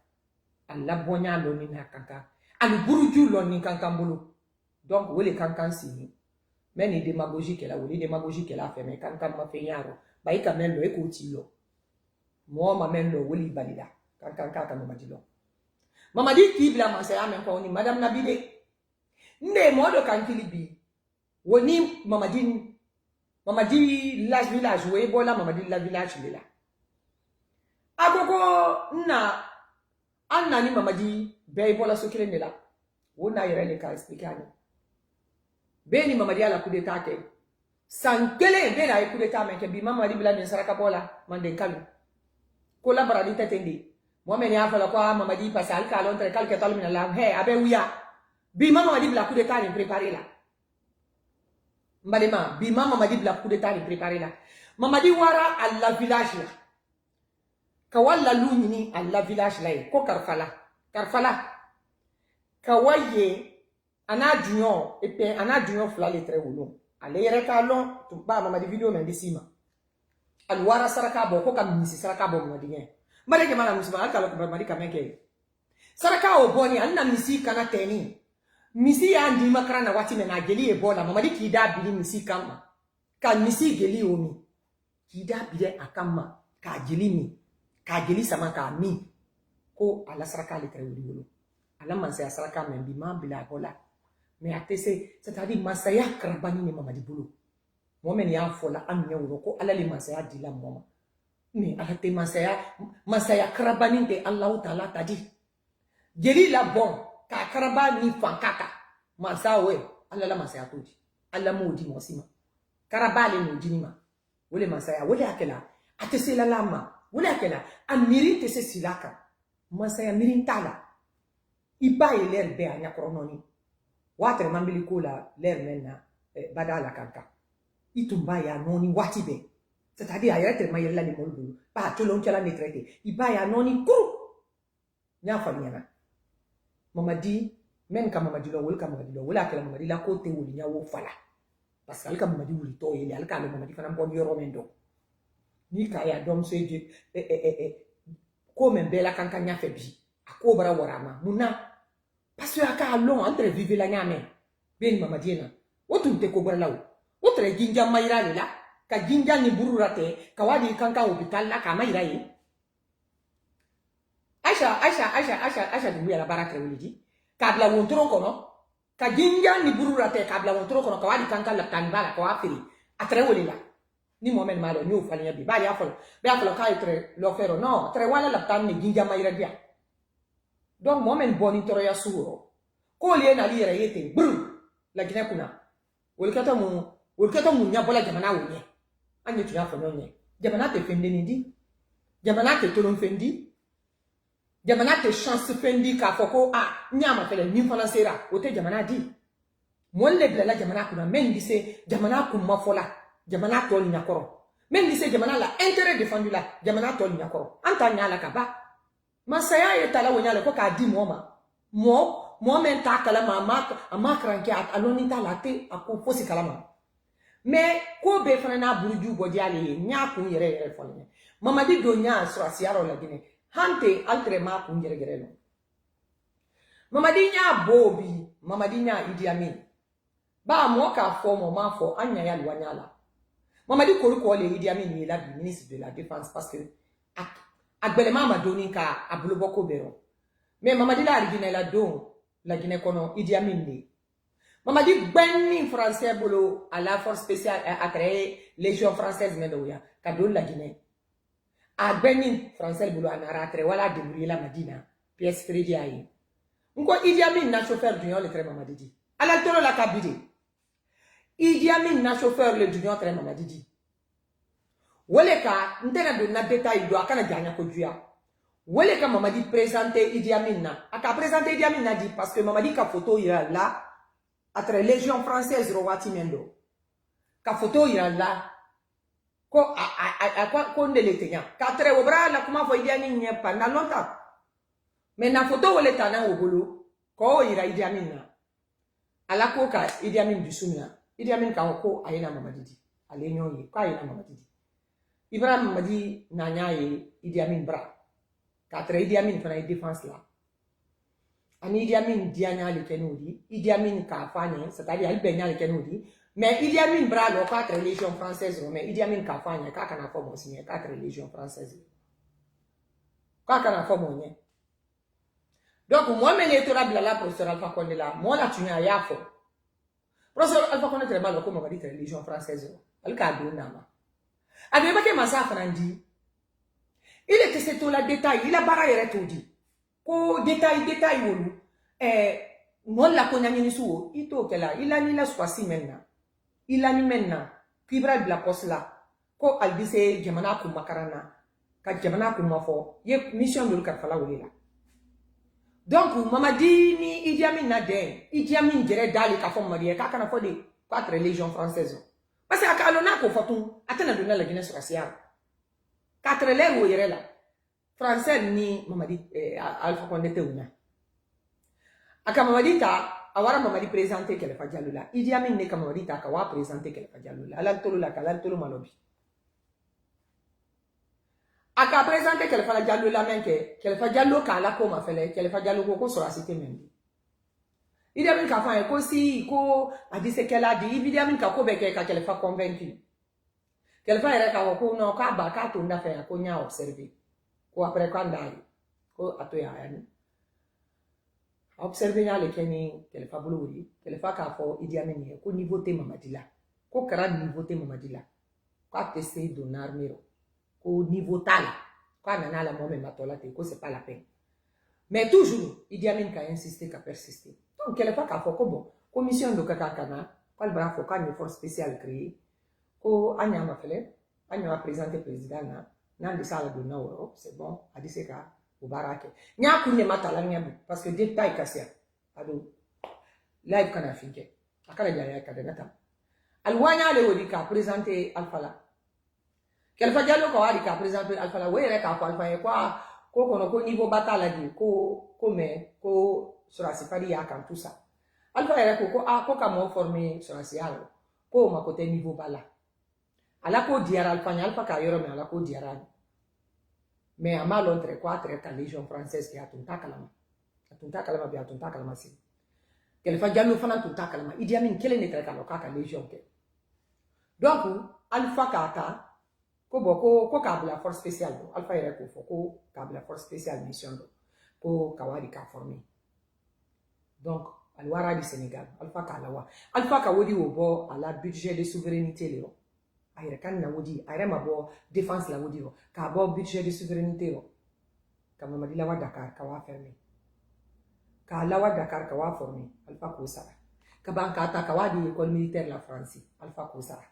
A: alla bonya lo ni kanka alu buruju lo ni kanka mbulu donc wele kankan sini mais ni démagogie qu'elle a ou les démagogie qu'elle a fait mais kanka ma fenyaro ba ika melo eko tilo mo ma melo woli balida kanka ma madilo Mamadi qui bla masaya men ko ni madame Nabide. Nde modo kan kilibi. Woni Mamadi village we bola Mamadi la village lela. Agogo na anna ni Mamadi be bola sokile nela. Wona yere ka expliquer ani. Beni Mamadi ala coup d'état ke. Sankele be na coup d'état men ke bi Mamadi bla ni saraka bola mande kalu. Kolabora di tetendi. Moi ya fala kwa Mamadi passe al calon tre calque tal mina la he abe wiya. Bi Mamadi bla coup d'état ni préparer là. Mbalema bi Mamadi bla coup d'état ni préparer là. Mamadi wara à la village là. Kawala lunyini à la village là ko karfala. Kawaye ana junior et puis ana junior fla le très wolo. Ale yere ka lon tu ba Mamadi video men disima. Alwara saraka bo ko kam misi saraka bo Mamadi nyen. Mbale ke mala musima alka ko Mamadi kameke. Saraka o boni anna misi kana teni. Misi ya ndi makara na wati mena geli e bola Mamadi ki da bili misi kama. Ka misi geli omi. Ki da bile akama ka geli mi. Ka geli sama ka mi. Ko ala saraka le très wolo. Ala mansa saraka men bi ma bila bola. Mais atese c'est-à-dire masaya krabani ni Mamadi bulu. Moi ya fola anya wuro ko ala le masaya dila mama. Ni ala te masaya krabani de Allah Taala tadi. Geli la bon ka krabani fankaka. Masawe ala la masaya todi. Ala modi mosima. Karabale no dinima. Wole masaya wole akela. Atese la lama. Wole akela amiri tese silaka. Masaya mirin tala. Iba ler be anya krononi. Watre mambili kola ler menna badala kanka. Itumba ya noni wati be. C'est-à-dire ayere ma yella ni moldu. Pa tolon kala ne traité. Iba ya noni kuru. Nya fanyana. Mamadi men ka Mamadi lo wol ka Mamadi lo wala kala Mamadi la côté woli nya wo fala. Parce que alka Mamadi woli to yele alka le Mamadi fana bon yoro mendo. Ni ka ya dom seje ko men bela kanka nya febi. Akobara warama. Muna parce que aka long entre vivre la nyame. Ben Mamadi na. Wotunte ko bora lawo. Otre ginja mayra lela ka ginja ni bururate ka wadi kanka hospital la ka mayra yi Aisha du ya la baraka wuliji ka bla wontro kono ka ginja ni bururate ka bla wontro kono ka wadi kanka la kanbala ko afiri atre wolela ni moment malo ni ufanya bi bali afolo be afolo ka itre lo fero no tre wala la tan ni ginja mayra dia donc moment boni toro ya suro ko le na lire yete bru la gina kuna Wolkata mu nya bola jamana wonye. Anye tuya fo nyonye. Jamana te fende ndi. Jamana te tolon fendi. Jamana te chance fendi ka foko nyama fele ni fana sera. Ote jamana di. Molle bla la jamana kuna men dise jamana ku mafola. Jamana tol nyakoro. Men dise jamana la intérêt défendu la jamana tol nyakoro. Anta nyala ka ba. Masaya ye tala wonya le ko ka di moma. Mo men ta kala ma kranke aloni ta la te ako fosi kalama. Mais ko be fana na buruju bodi ale nya kun yere folne Mamadi do nya so asiaro la gine hante altre ma kun yere no Mamadi nya bobi Mamadi nya Idi Amin ba mo ka fo mo ma fo anya ya luanya la Mamadi ko le Idi Amin ni la ministre de la défense parce que agbele mama doni ka abulo boko bero mais Mamadi la rigine la don la Guinée kono Idi Amin ni Mamadi benni français bolo à la force spéciale a créé légion française medoya kadol la Guinée a benni français bolo anara créé wala débrouiller la Madina pièce Fredi ayi nko Idi Amin na chauffeur du le très Mamadi di ala tolo la kabidi Idi Amin na chauffeur le du très Mamadi di wole ka ntena do na détail do akana janya ko juya wole ka Mamadi présenter Idi Amin na aka présenter Idi Amin na di parce que Mamadi ka photo ira là atre légion française rowati mendo ka photo ira la ko ko ndele tenya ka tre obra la kuma fo Idi Amin nye pendant longtemps mais na photo wole tana obolo ko ira Idi Amin na ala ko ka Idi Amin du sunna Idi Amin ka ko ayina Mamadi di ale nyoyi ka ayina Mamadi di Ibrahim Mamadi na nyaye Idi Amin bra ka tre Idi Amin fana défense la ani Idi Amin dianya le kenodi Idi Amin ka fanye c'est-à-dire il benya le kenodi mais Idi Amin bra lo quatre légion française mais Idi Amin ka fanye ka kana fo mo signé quatre légion française ka kana fo mo nye Donc, moi, je suis là, professeur Alpha Condé là. Moi, là, tu n'as rien fait. Professeur Alpha Condé, très mal, comme on va dire, religion française. Elle a dit, nama. Avec ma que ma sa frandi. Il était c'est tout le détail. Il a barré tout dit. Ko détail, wolu. Moi, la konya ni sou. Il to que là. Il a ni la soisi maintenant. Il a ni maintenant. Kibra de la poste là. Ko al dise jamana ku makarana. Ka jamana ku mafo. Ye mission de ka fala woli là. Donc, Mamadi ni Idi Amin na den. Idi Amin dirait d'aller ka fo marié ka kana fo de 4 religions françaises. Parce que akalona ko fotou atana donna la Guinée raciale. 4 lèvres où là. Français ni Mamadi Alpha Condé te una. Aka Mamadi ta awara Mamadi présenté qu'elle fa diallo là. Idi Amin ne ka Mamadi ta ka wa présenté qu'elle fa diallo là. Ala tolo la kala tolo malobi. Aka présenté qu'elle fa diallo là men qu'elle fa diallo kala ko ma fele qu'elle fa diallo ko sur la cité même. Idi Amin ka fa ko si ko a dit ce qu'elle a dit. Idi Amin ka ko be qu'elle fa convaincu. Qu'elle fa era ka ko no ka ba ka to nda fa ko nya observer. Ko après quand d'aller ko atoya yani. Observer ya le keni qu'elle fa bolo wuri qu'elle fa ka fo Idi Amin ko niveau te Mamadi la. Ko kara niveau te Mamadi la. Ko tester donar miro. Au niveau tal, quand on a la moment maintenant, c'est pas la peine. Mais toujours, Idi Amin a insisté, a persisté. Donc, quelque part, quand bon, commission de Kakakana, quand le bravo, quand une force spéciale créée, quand Anya m'a fait, Anya m'a présenté président, nan de salle de Nauro, c'est bon, a dit c'est ça, au baraque. Nya koune matala nyabu, parce que détail cassé. Ado, live kana finke, akala jaya kadenata. Alwanya le wodika présenté Alpha. Qu'elle fa dialogue ko ari ka présenté Alpha la were ka Alpha quoi ko kono ko niveau batala di ko mais ko sura sifari ya kan tout ça Alpha era ko ko ka mo formé sura sialo ko ma côté niveau bala ala ko diara Alpha ka yoro mais ala ko diara mais ama l'entre 4 ka légion française qui a tunta kalama bi tunta kalama si qu'elle fa dialogue fana tunta kalama Idi Amin kele ne ka légion ke donc Alpha ka ko kabla force spéciale Alpha era ko fo ko kabla force spéciale mission do ko kawadi ka formé donc alwara du Sénégal Alpha ka wodi wo bo à la budget de souveraineté le ayre kan na wodi ayre ma bo défense la wodi ka bo budget de souveraineté ro ka Mamadi la wa Dakar ka wa fermé ka la wa Dakar ka wa formé Alpha ko sara ka banka ta ka wadi école militaire la France Alpha ko sara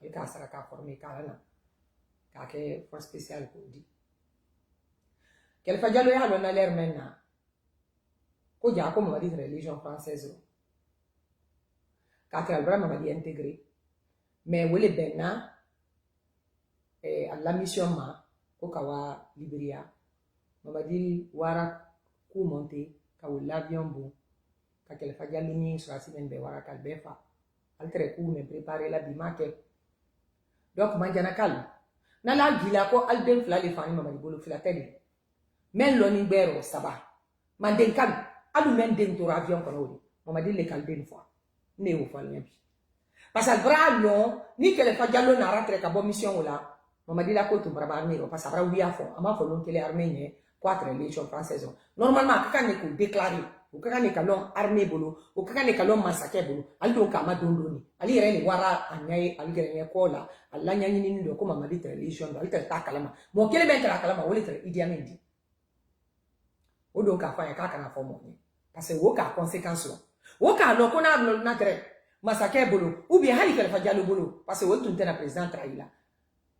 A: el ka sara ka formé ka la que force spéciale pour dire qu'elle fa dialogue à l'on l'air maintenant ko ja comme on va dire religion française qu'elle vraiment va dire intégré mais où les benna à la mission ma ko kawa Libéria on va dire wara ku monter ka l'avion bon qu'elle fa dialogue ni sur la semaine be wara kal befa altre ku me préparer la bimake donc manjana calme Nala gila ko alden fla le fani Mamadi bolo fla tedi men loni bero saba manden kan alu men den to avion kono wodi Mamadi le kalden fois ne wo fa le bi parce que bra long ni kele fa jallo na ratre ka bo mission wala Mamadi la ko to bra armée parce que bra wi afo ama fo lon kele armée ne 4 légions françaises normalement kaka ne ko déclarer o kaka ne kalon armée bolo o kaka ne kalon massacre bolo aldo ka ma dondoni ali rene wara anyai ali gere ko la alla nyani ni ndo ko Mamadi religion do alter ta kalama mo kele ben ta kalama wole tre Idi Amin di o do ka fa ya kaka na formo ni parce que wo ka conséquence wo ka no ko na tre massacre bolo ou bien hali kele fa dialo bolo parce que wo tunte na président traila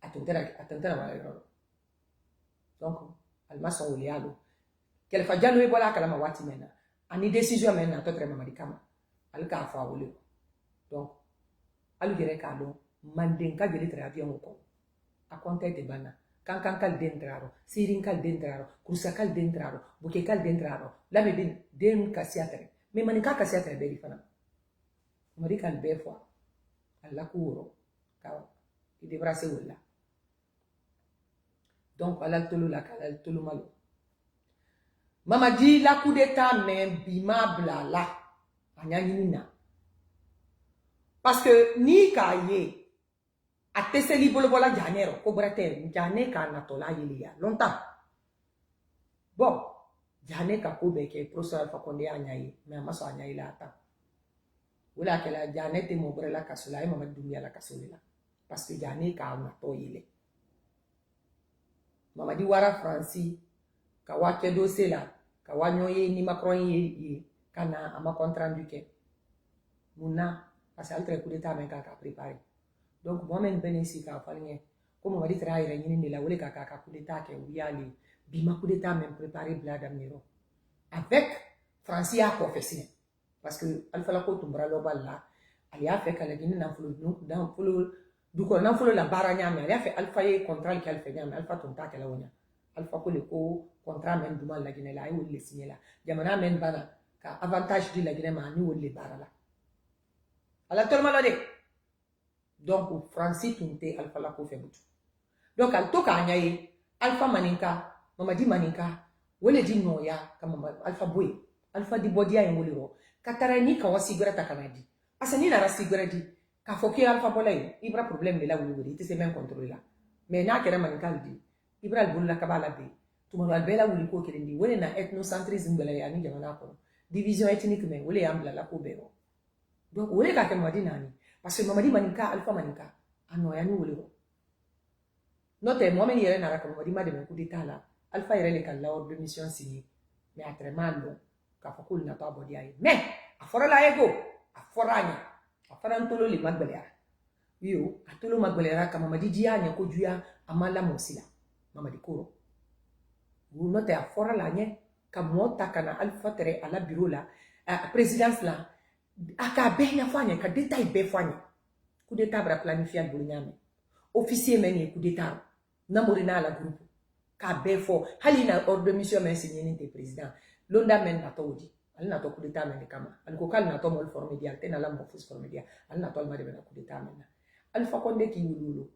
A: atunte na wala donc alma son olialo kele fa dialo e bola kalama wati mena ani décision mena to tre Mamadi kama al ka fa wole donc alu gere ka do manden ka jeli tra avion ko a konta te bana kan kal dentraro sirin kal dentraro kursa kal dentraro buke kal dentraro la be den kasiatre me manika kasiatre be fana mari kal be fois alla kuro ka il devra se wala donc ala tolu la kala tolu malo Mamadi la coup d'état men bima blala anyanyina parce que ni kaye a teseli bolo bola janero ko brete jane ka na tola yelia longtemps bon jane ka ko be ke professeur Alpha Condé anyayi mais amaso anyayi la ata wala ke la jane te mo brela kasola e Mamadi Doumbouya la kasola parce que jane ka na to yele Mamadi wara Franci ka wa ke dossier la ka wa nyoye ni Macron ye kana ama compte rendu ke muna parce que altre coup d'état men ka préparer donc moi même benesi ka falnye ko Mamadi tra ira nyini ni la wole ka coup d'état ke wiyali bima coup d'état même préparé blada miro avec Franci a confessé parce que Alpha la ko tumbra lo balla ali a fait kala gini na fulo dans fulo du ko na fulo la bara nyame ali a fait Alpha ye contrat ki Alpha nyame Alpha tonta kala wonya Alpha ko le ko contrat men duma la gini la ay wolle signé la jamana men bana ka avantage di la gini ma ni wolle bara la ala tolma lo de donc Franci tunte Alpha la ko fait butu donc al to ka nyaye Alpha maninka Mamadi maninka wole di noya kama Alpha boy Alpha di bodia en woliro katara ni ka wasigura takanadi asani na rasigura di ka foki Alpha bolay ibra problème de la wuli te se même contrôler la mais na kere maninka di ibra al bulla kabala be tumo al bela wuli ko kere di wole na ethnocentrisme bela ya ni jamana ko division ethnique mais wole ambla la ko bero donc wole ka ke Mamadi nani parce que Mamadi maninka Alpha maninka anoya ni woliro note moi men yere na ra ka Mamadi ma de coup d'état la Alpha yere le kan la ordre de mission signé mais a très mal long ka fakul na to body ay mais a fora la ego a foranya a fara ntolo le magbelera yo atolo magbelera ka Mamadi dianya ko juya amala mosila Mamadi koro vous note a fora la nye ka mota kana Alpha tere ala bureau la présidence la aka benya fanya ka détail be fanya coup d'état bra planifier al bulnyame officier men coup d'état namorina la groupe ka befo halina ordre de mission men signé ni président londa men na tawdi alna to coup d'état men kama alko kal na to mol forme dia tena la mo fus forme dia alna to ma de na coup d'état men Alpha Condé ki wululo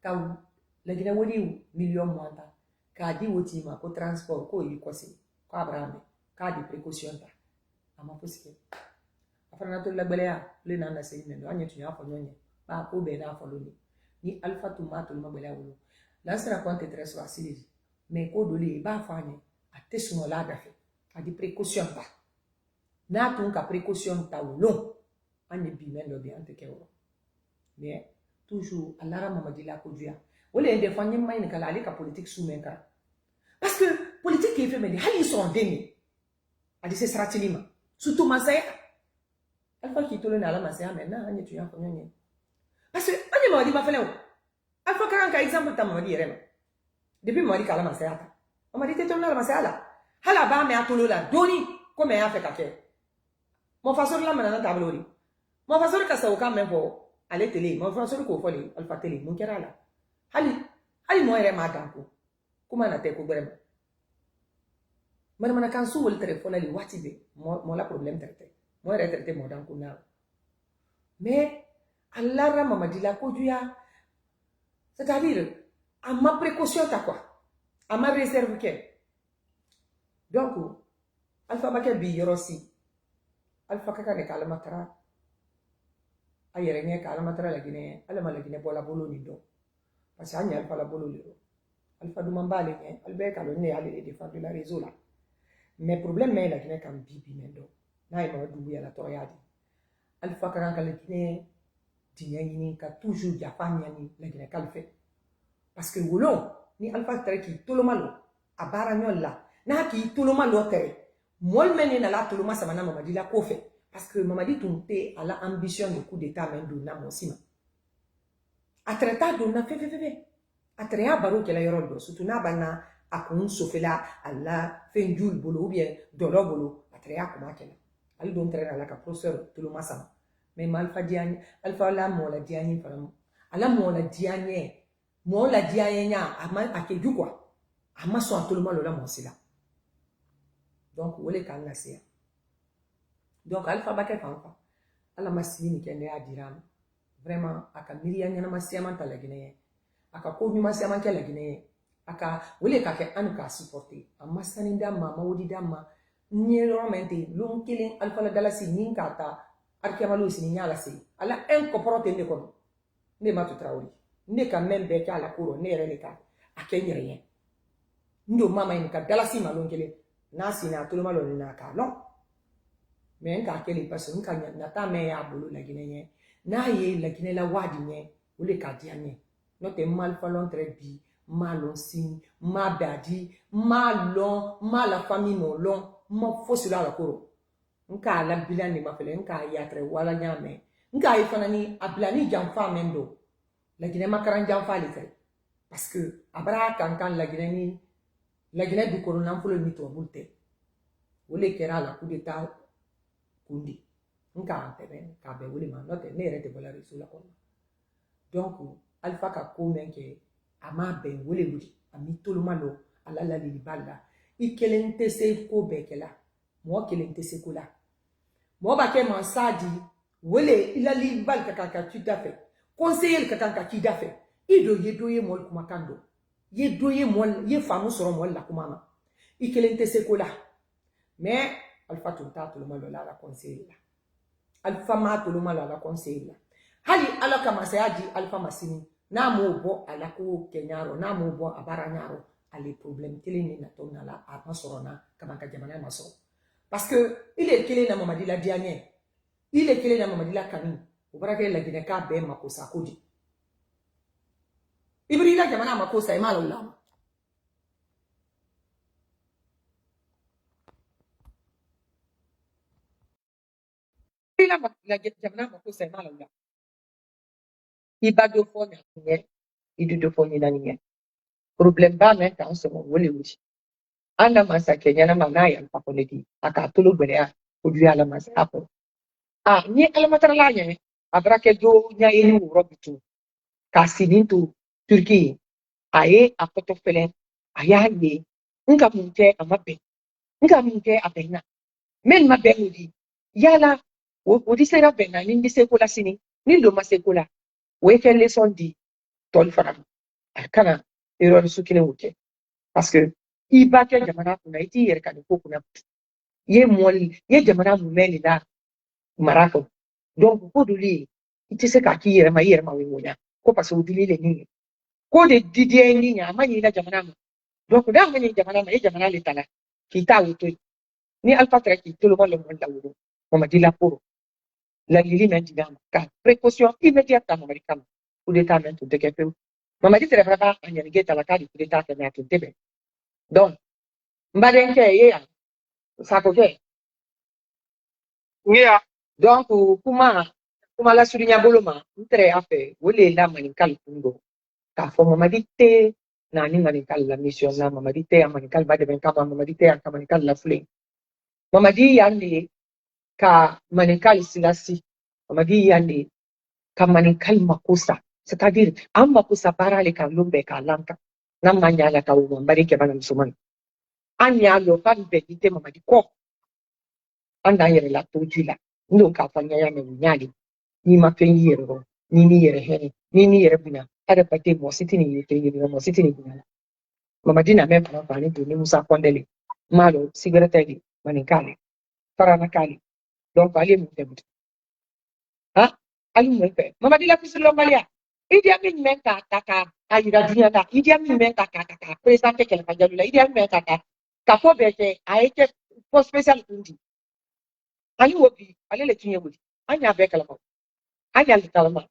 A: ka la gina woni million monta ka di woti ma ko transport ko yi ko si ko abrame ka di précaution ta ama possible afana to la belea le na na sey men anya tu ya fo nyonye ba ko be na fo loni ni Alpha tomato ma belea wulu la sera compte très facile mais ko doli ba fanye atesuno la dafe a di précaution ta na tun ka précaution ta wulu anya bi men do bi ante ke wolo mais toujours alara Mamadi la ko duya wole ende fanye may ni kala ali ka politique sous men ka parce que politique qui fait mais hali son demi a di se stratilima surtout masaya Alpha qui tolo na la masaya maintenant anya tu ya ko nyonye parce que anya Mamadi ba fele Alpha kan ka exemple ta Mamadi rema depuis Mamadi kala masaya ta Mamadi te tolo na la masaya la hala ba me atolo la doni ko me ya fe ka ke mo fasor la mana na tablori mo fasor ka sa o kan me fo ale tele mo fasor ko fo le Alpha tele mo kera la hali mo ere ma danko kuma na te ko brema mana kan su wol telephone ali wati be mo la problème traité mo ere traité mo danko na mais alara Mamadi la ko juya c'est-à-dire à ma précaution ta quoi à ma réserve que donc Alpha Bakel bi yorosi Alpha kaka ne kala matara ayere ne kala matara la Guinée ala la Guinée bola bolo ni do parce que anya Alpha la bolo liro Alpha du mambale ne albe kalo ne ali défendre la réseau là mais problème mais la Guinée kam bibi mendo na e Mamadi Doumbouya la toyadi Alpha kaka kala Guinée dinyani ka toujours japanya ni la Guinée kal fait parce que wolo ni Alpha tere ki tolomalo abara nyolla na ki tolomalo tere mol meni na la toloma sama na Mamadi la ko fait parce que Mamadi tunte a la ambition de coup d'état men do na mosima a traita do na fe a trea baro ke la yoro surtout na bana akun sofela alla fenjul bolo ou bien dolo bolo a trea kuma kela al don traina la ka professeur toloma sama mais Alpha diani Alpha la mo la diani faram ala mo la diani mo la diani nya ama akeju quoi ama so toloma lo la mo sila donc wole kan la sia donc Alpha Bakel fanfa ala masini kende ya diram vraiment aka miriya nyana masia man tala Guinée aka ko nyuma masia man kala Guinée aka wole ka ke an ka supporter amma saninda mama wodi dama nyelo mente lum killing Alpha la dalasi ninka ta arkemalo sini nyala si ala en ko prote ne ko ne ma to trawli ne ka membe ka la kuro ne rele ka akenye rien ndo mama in ka dalasi malon kele Nasi na tout le monde na ka non. Mais nka kele parce nka na ta me ya bolo la Guinée na ye la Guinée la wadi nye ou le kadianye. No te mal falon très bi, malon sin, ma badi, malon, la famille non long, ma fo sur la koro. Nka la bilani ma fele nka yatre wala nyame. Nka ifana ni ablani jamfa mendo. La Guinée makaran jamfa le fait. Parce que abra kankan la Guinée du corona folo ni to bulte. Wole kera la coup d'état kundi. Nka antebe ka be wole ma note ne rete bola reso la kono. Donc alpha ka ko menke ama ben wole wudi ami toluma lo ala la libala. I kelente se ko bekela. Mo kelente se ko la. Mo ba ke mansadi wole ila libal ka tu dafe. Conseiller ka ki dafe. Ido ye mol kumakando. Ye doye mol ye famu soro mol la kumama. I kelente se ko la. Mais alpha tunta toluma lo la conseiller la. Alpha ma toluma lo la conseiller la. Hali ala kama sayaji alpha masini na mo bo ala ko kenyaro na mo bo abara nyaro ali problème tele ni na tona la a sorona kama ka jamana maso parce que il est kele na mamadi la dianye il est kele na mamadi la kani ubara ke la Guinée ka be makosa kodi ibri la jamana makosa e malo la la jamana makosa e malo la ibado fo nya nye idudo fo ni na nye problème ba men kan so mo wole wuji anda masa Kenya na manaya mpakonedi akatulu bere odu ala masa hapo ni alamatara la nye abrake do nya eni wuro bitu kasinintu Turki aye apoto felen aya ye nga munte amabe nga munte abena men mabe odi yala odi sera bena ni sekola sini ni do masekola we fe leçon di tol fara kana erreur sukile wuke parce que iba ke jamana kuna iti yer kan ko kuna ye mol ye jamana mu meli da marako donc ko duli iti se ka ki yer ma we wonya ko parce que duli le ni ko de didie ni nya ma ni la jamana mu donc da ma ni jamana ma ye jamana le tala ki ta wuto ni alpha tra ki tout le monde le monde la wuto on m'a dit la pour la lili men di dama ka précaution immédiate américaine pour d'état men tout de kefe mama dit très vraiment en yengeta la kadi pour d'état que na tout tebe donc mbadenke ye ya sako ke
B: ngia
A: donc kuma la surinya boloma ntre afe wole la manikal kundo ka fo mama dite na ni manikal la mission na mama dite manikal ba de ben kama mama dite ka manikal la fle mama di yande ka manikal silasi mama di yande ka manikal makusa c'est-à-dire am makusa parale ka lumbe ka lanka na manyala ka umo mbari ke bana msumani anya lo kan be dite mama di ko anda yere la tojila ndo ka fanya ya me nyali ni mapen yero ni yere he ni yere buna ada pate mo sitini yete yere mo sitini buna mama dina me bana bani ni musa kondele malo cigarette di manikali farana kali donc ali mu tebuti ha ali mu fe mama dila kusulo malia idi amin men ka taka ayira dunia ta idi amin men ka taka presente kele kajalula idi amin men ka ka fo beke aike for special undi ali wobi ali le kinye wudi anya be kala anya le kalama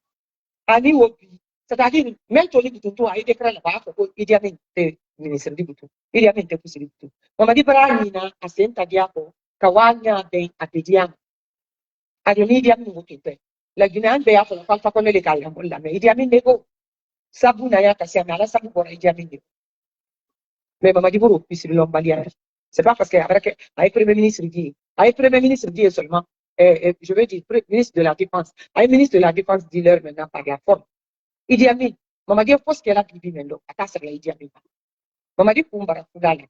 A: ani wobi c'est-à-dire même toli butu a été créé là-bas ko idi amin te ministre di butu idi amin te kusiri butu mama di bara ni na asenta diapo kawanya be apediam adi ni idi amin butu te la guinéen be afo fa fa ko le kala mo la me idi amin nego sabu na ya kasi ala sabu bora idi amin nego mais mama di buru pisiri lombalia c'est pas parce que après ay premier ministre dit seulement je veux dire ministre de la défense ay ministre de la défense dit leur maintenant par la forme Idi Amin mama di force qu'elle a bibi mendo akasa ya Idi Amin mama di kumbara kudala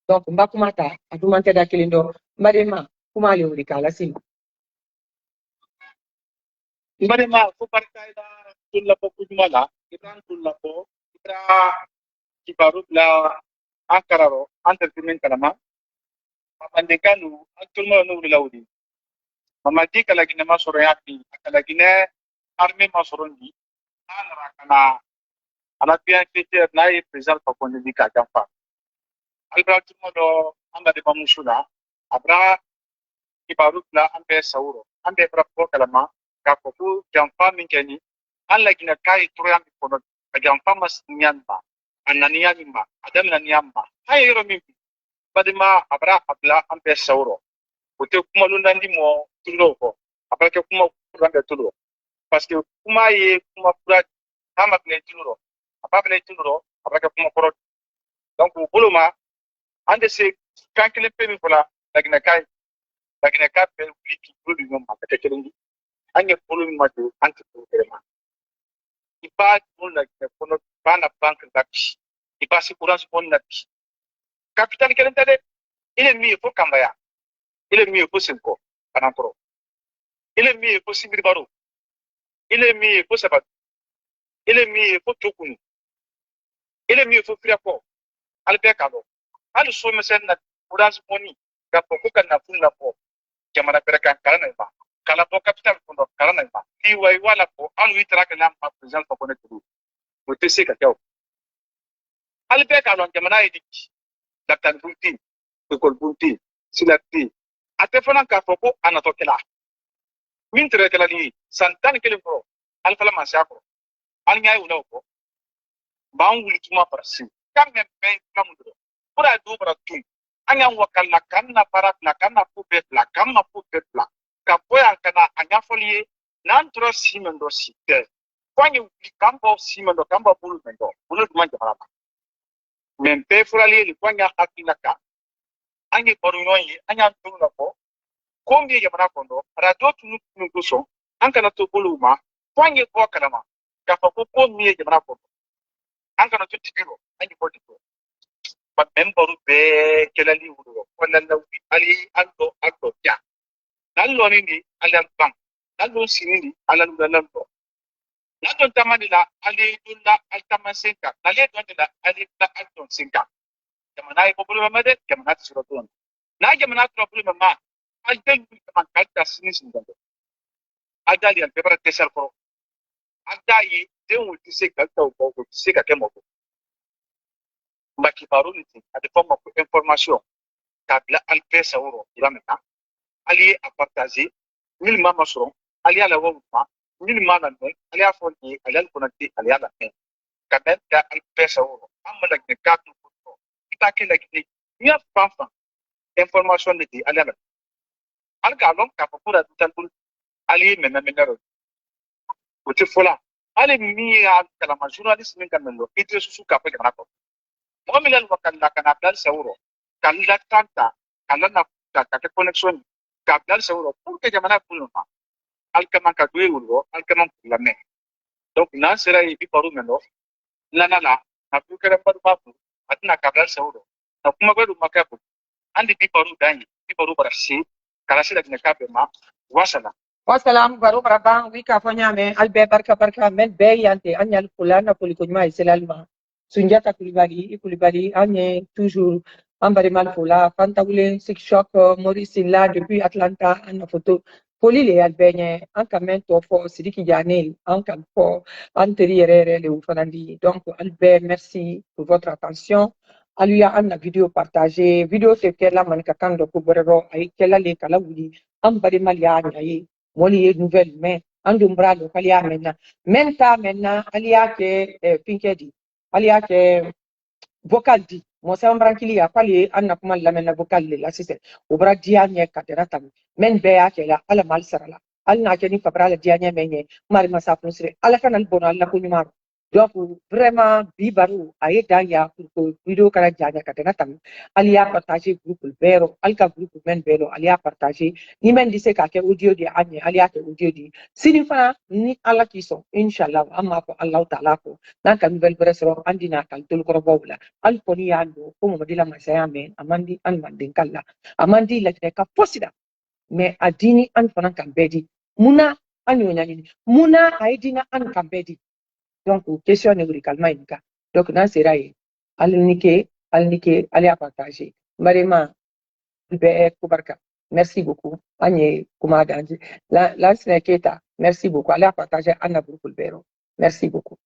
A: donc mba kumata adumante da kilendo mbadema kuma le uri kala sim
B: mbare ma fo barka da tulla ko kujmala itan tulla ko itra kibaru la akararo entertainment kalama mande kanu tulma no lawdi mama di kala gine ma soro yati kala gine arme ma soro ndi anara kana ala bien fete na e president ko ne di ka jamfa Albert Tumodo, Amba de Bamusuna, Abra, Ibarutla, Ambe Sauro, Ambe Brapo Kalama, Kapoku, Jamfa Minkeni, unlike in a Kai Troyan for a Jamfamas Nyamba, and Nanianima, Adam Nanyamba, Hieromim, Badima, Abra, Abla, Ambe Sauro, Utu Kumalundimo, Tulovo, Abaka Kuma Randa Tulo, Paske Kuma ye Kuma Pura, Hamakle Tulo, Abable Tulo, Abaka Kuma Poro, donc Buluma, ande se kankele pemi fola lagina kai pe wiki bulu nyom ma kete kelengi anye bulu ma do anti bulu ma ipa bulu na kono bana bank dakshi ipa si courage bon na capital kelen tade ile mi fo kambaya ile mi fo sinko anantoro ile mi fo sibiri baro ile mi fo sabat ile mi fo tokunu ile mi fo friako albe kalo alu so mesen na courage boni gapo ko kan na funna po jamana berkan kalana ba kala po capital kono kalana ba ti wai wala po alu itra kana ma president ko ne tudu wote se ka taw albe kalon jamana idi daktan bunti ko bunti silati ate fana ka fo ko anato kala min tere kala ni santan kele pro alfala ma sakro al nyaay wona ko ba ngul tuma parsi kam men be kamudo pura du bara tum anya wakalla kanna parat la kanna pubet la kamma pubet la kapoya kana anya folie nan tro simendo site kwani kambo simendo kamba bulu bulu manja haraba men pe furali li kwanya hakina ka anyi porunoi anya tunu ko kombi ya mana kondo radio tunu kuso ankana to buluma kwani ko kalama kafa ko kombi ya mana kondo ankana to tibiro anyi ko tibiro ba memberu be kelali wuro wala na ali ando ya nallo ni alan bank nallo sinini alan dalando nallo tamani la ali dulla altamasenka nalle donde ali la alton sinka jamana ay problema made jamana tsiro don na jamana problema ma alten man kalta sinis ndando adali al pebra tesal pro adayi de wuti se kalta ko se ka kemo makibaruniti a des formes d'information kabila alpesa euro ilamena ali a partager mille mama soron ali ala woma mille mana ne ali a fonni ali al konati ali ala ne kamen da alpesa euro amala ke katu ko ita ke la ke ni fanfa information ne di ali ala al ka lon ka pura tantul ali mena menero uti fola ali mi a kala ma journaliste min kan mendo ite susu ka pe kana ko Momilal wakanda kanabdal sauro kalla tanta kalla na ta connection kabdal sauro pour que jamana kulma alkaman ka duwe ulgo alkaman kulame donc na sera yi paru meno lana na ku kere par babu atna kabdal sauro na kuma go makabu andi bi paru barasi kala sila ne kabe ma wasala
A: Wassalam baru barabang wika fanyame albe barka men be yante anyal kulana kulikujma iselalma Sunjata Koulibaly, Agne, toujours Ambari Malfola, Fantaoulé, Sikshok, Maurice Silla, depuis Atlanta, en photo. Poli le albenye, en kamento fo Sidiki Janel, en kampo, Anteri Herrera, le Oufanandi. Donc, Albert, merci pour votre attention. Aluya an la vidéo partagée, vidéo c'est qu'elle a manikakando kuborero, ay kela le kala wuli, Ambari Maliani, ay, moli ye nouvelle, mais, Andumbralo, Kalia mena, menta mena, alia ke Pinkedi. Ali y'a kɛ vocal di mɔsɛn barankili ya k'ale an na kuma lamɛnna vocal de la sisan o bɔra diya ɲɛ ka dɛra tabi mɛn bɛɛ y'a kɛ la ala ma ali sara la hali n'a kɛ ni fabara la diya ɲɛ mɛn ɲɛ mari masa kun sire ala kana bɔnna ala ko ɲuman donc vraiment bi baro a ye dan ya pour que video kana diya ɲɛ ka dɛra tabi ali y'a partager groupe bɛɛ rɔ ali ka groupe mɛn bɛɛ rɔ ali y'a partager ni mɛn di se k'a kɛ audio di an ɲɛ ali y'a kɛ audio di sini fana ni ala k'i sɔn inshallah an b'a fɔ alahu taala ko n'an ka nouvelle wɛrɛ sɔrɔ an dina ka tolokɔrɔbaw la hali kɔni y'a don ko mamadi la masaya mɛn a man di an mandenka la a man di laginɛ ka fosi la mais a dini an fana kan bɛɛ di munna an y'o ɲaɲini munna a ye dina an kan bɛɛ di donc question ne wuli kalima ɲininka donc n'an sera yen hali ni ke hali y'a partage marima bɛɛ ko barika merci beaucoup an ye kuma dan la Keta merci beaucoup ale y'a partage an na groupe bɛɛ rɔ merci beaucoup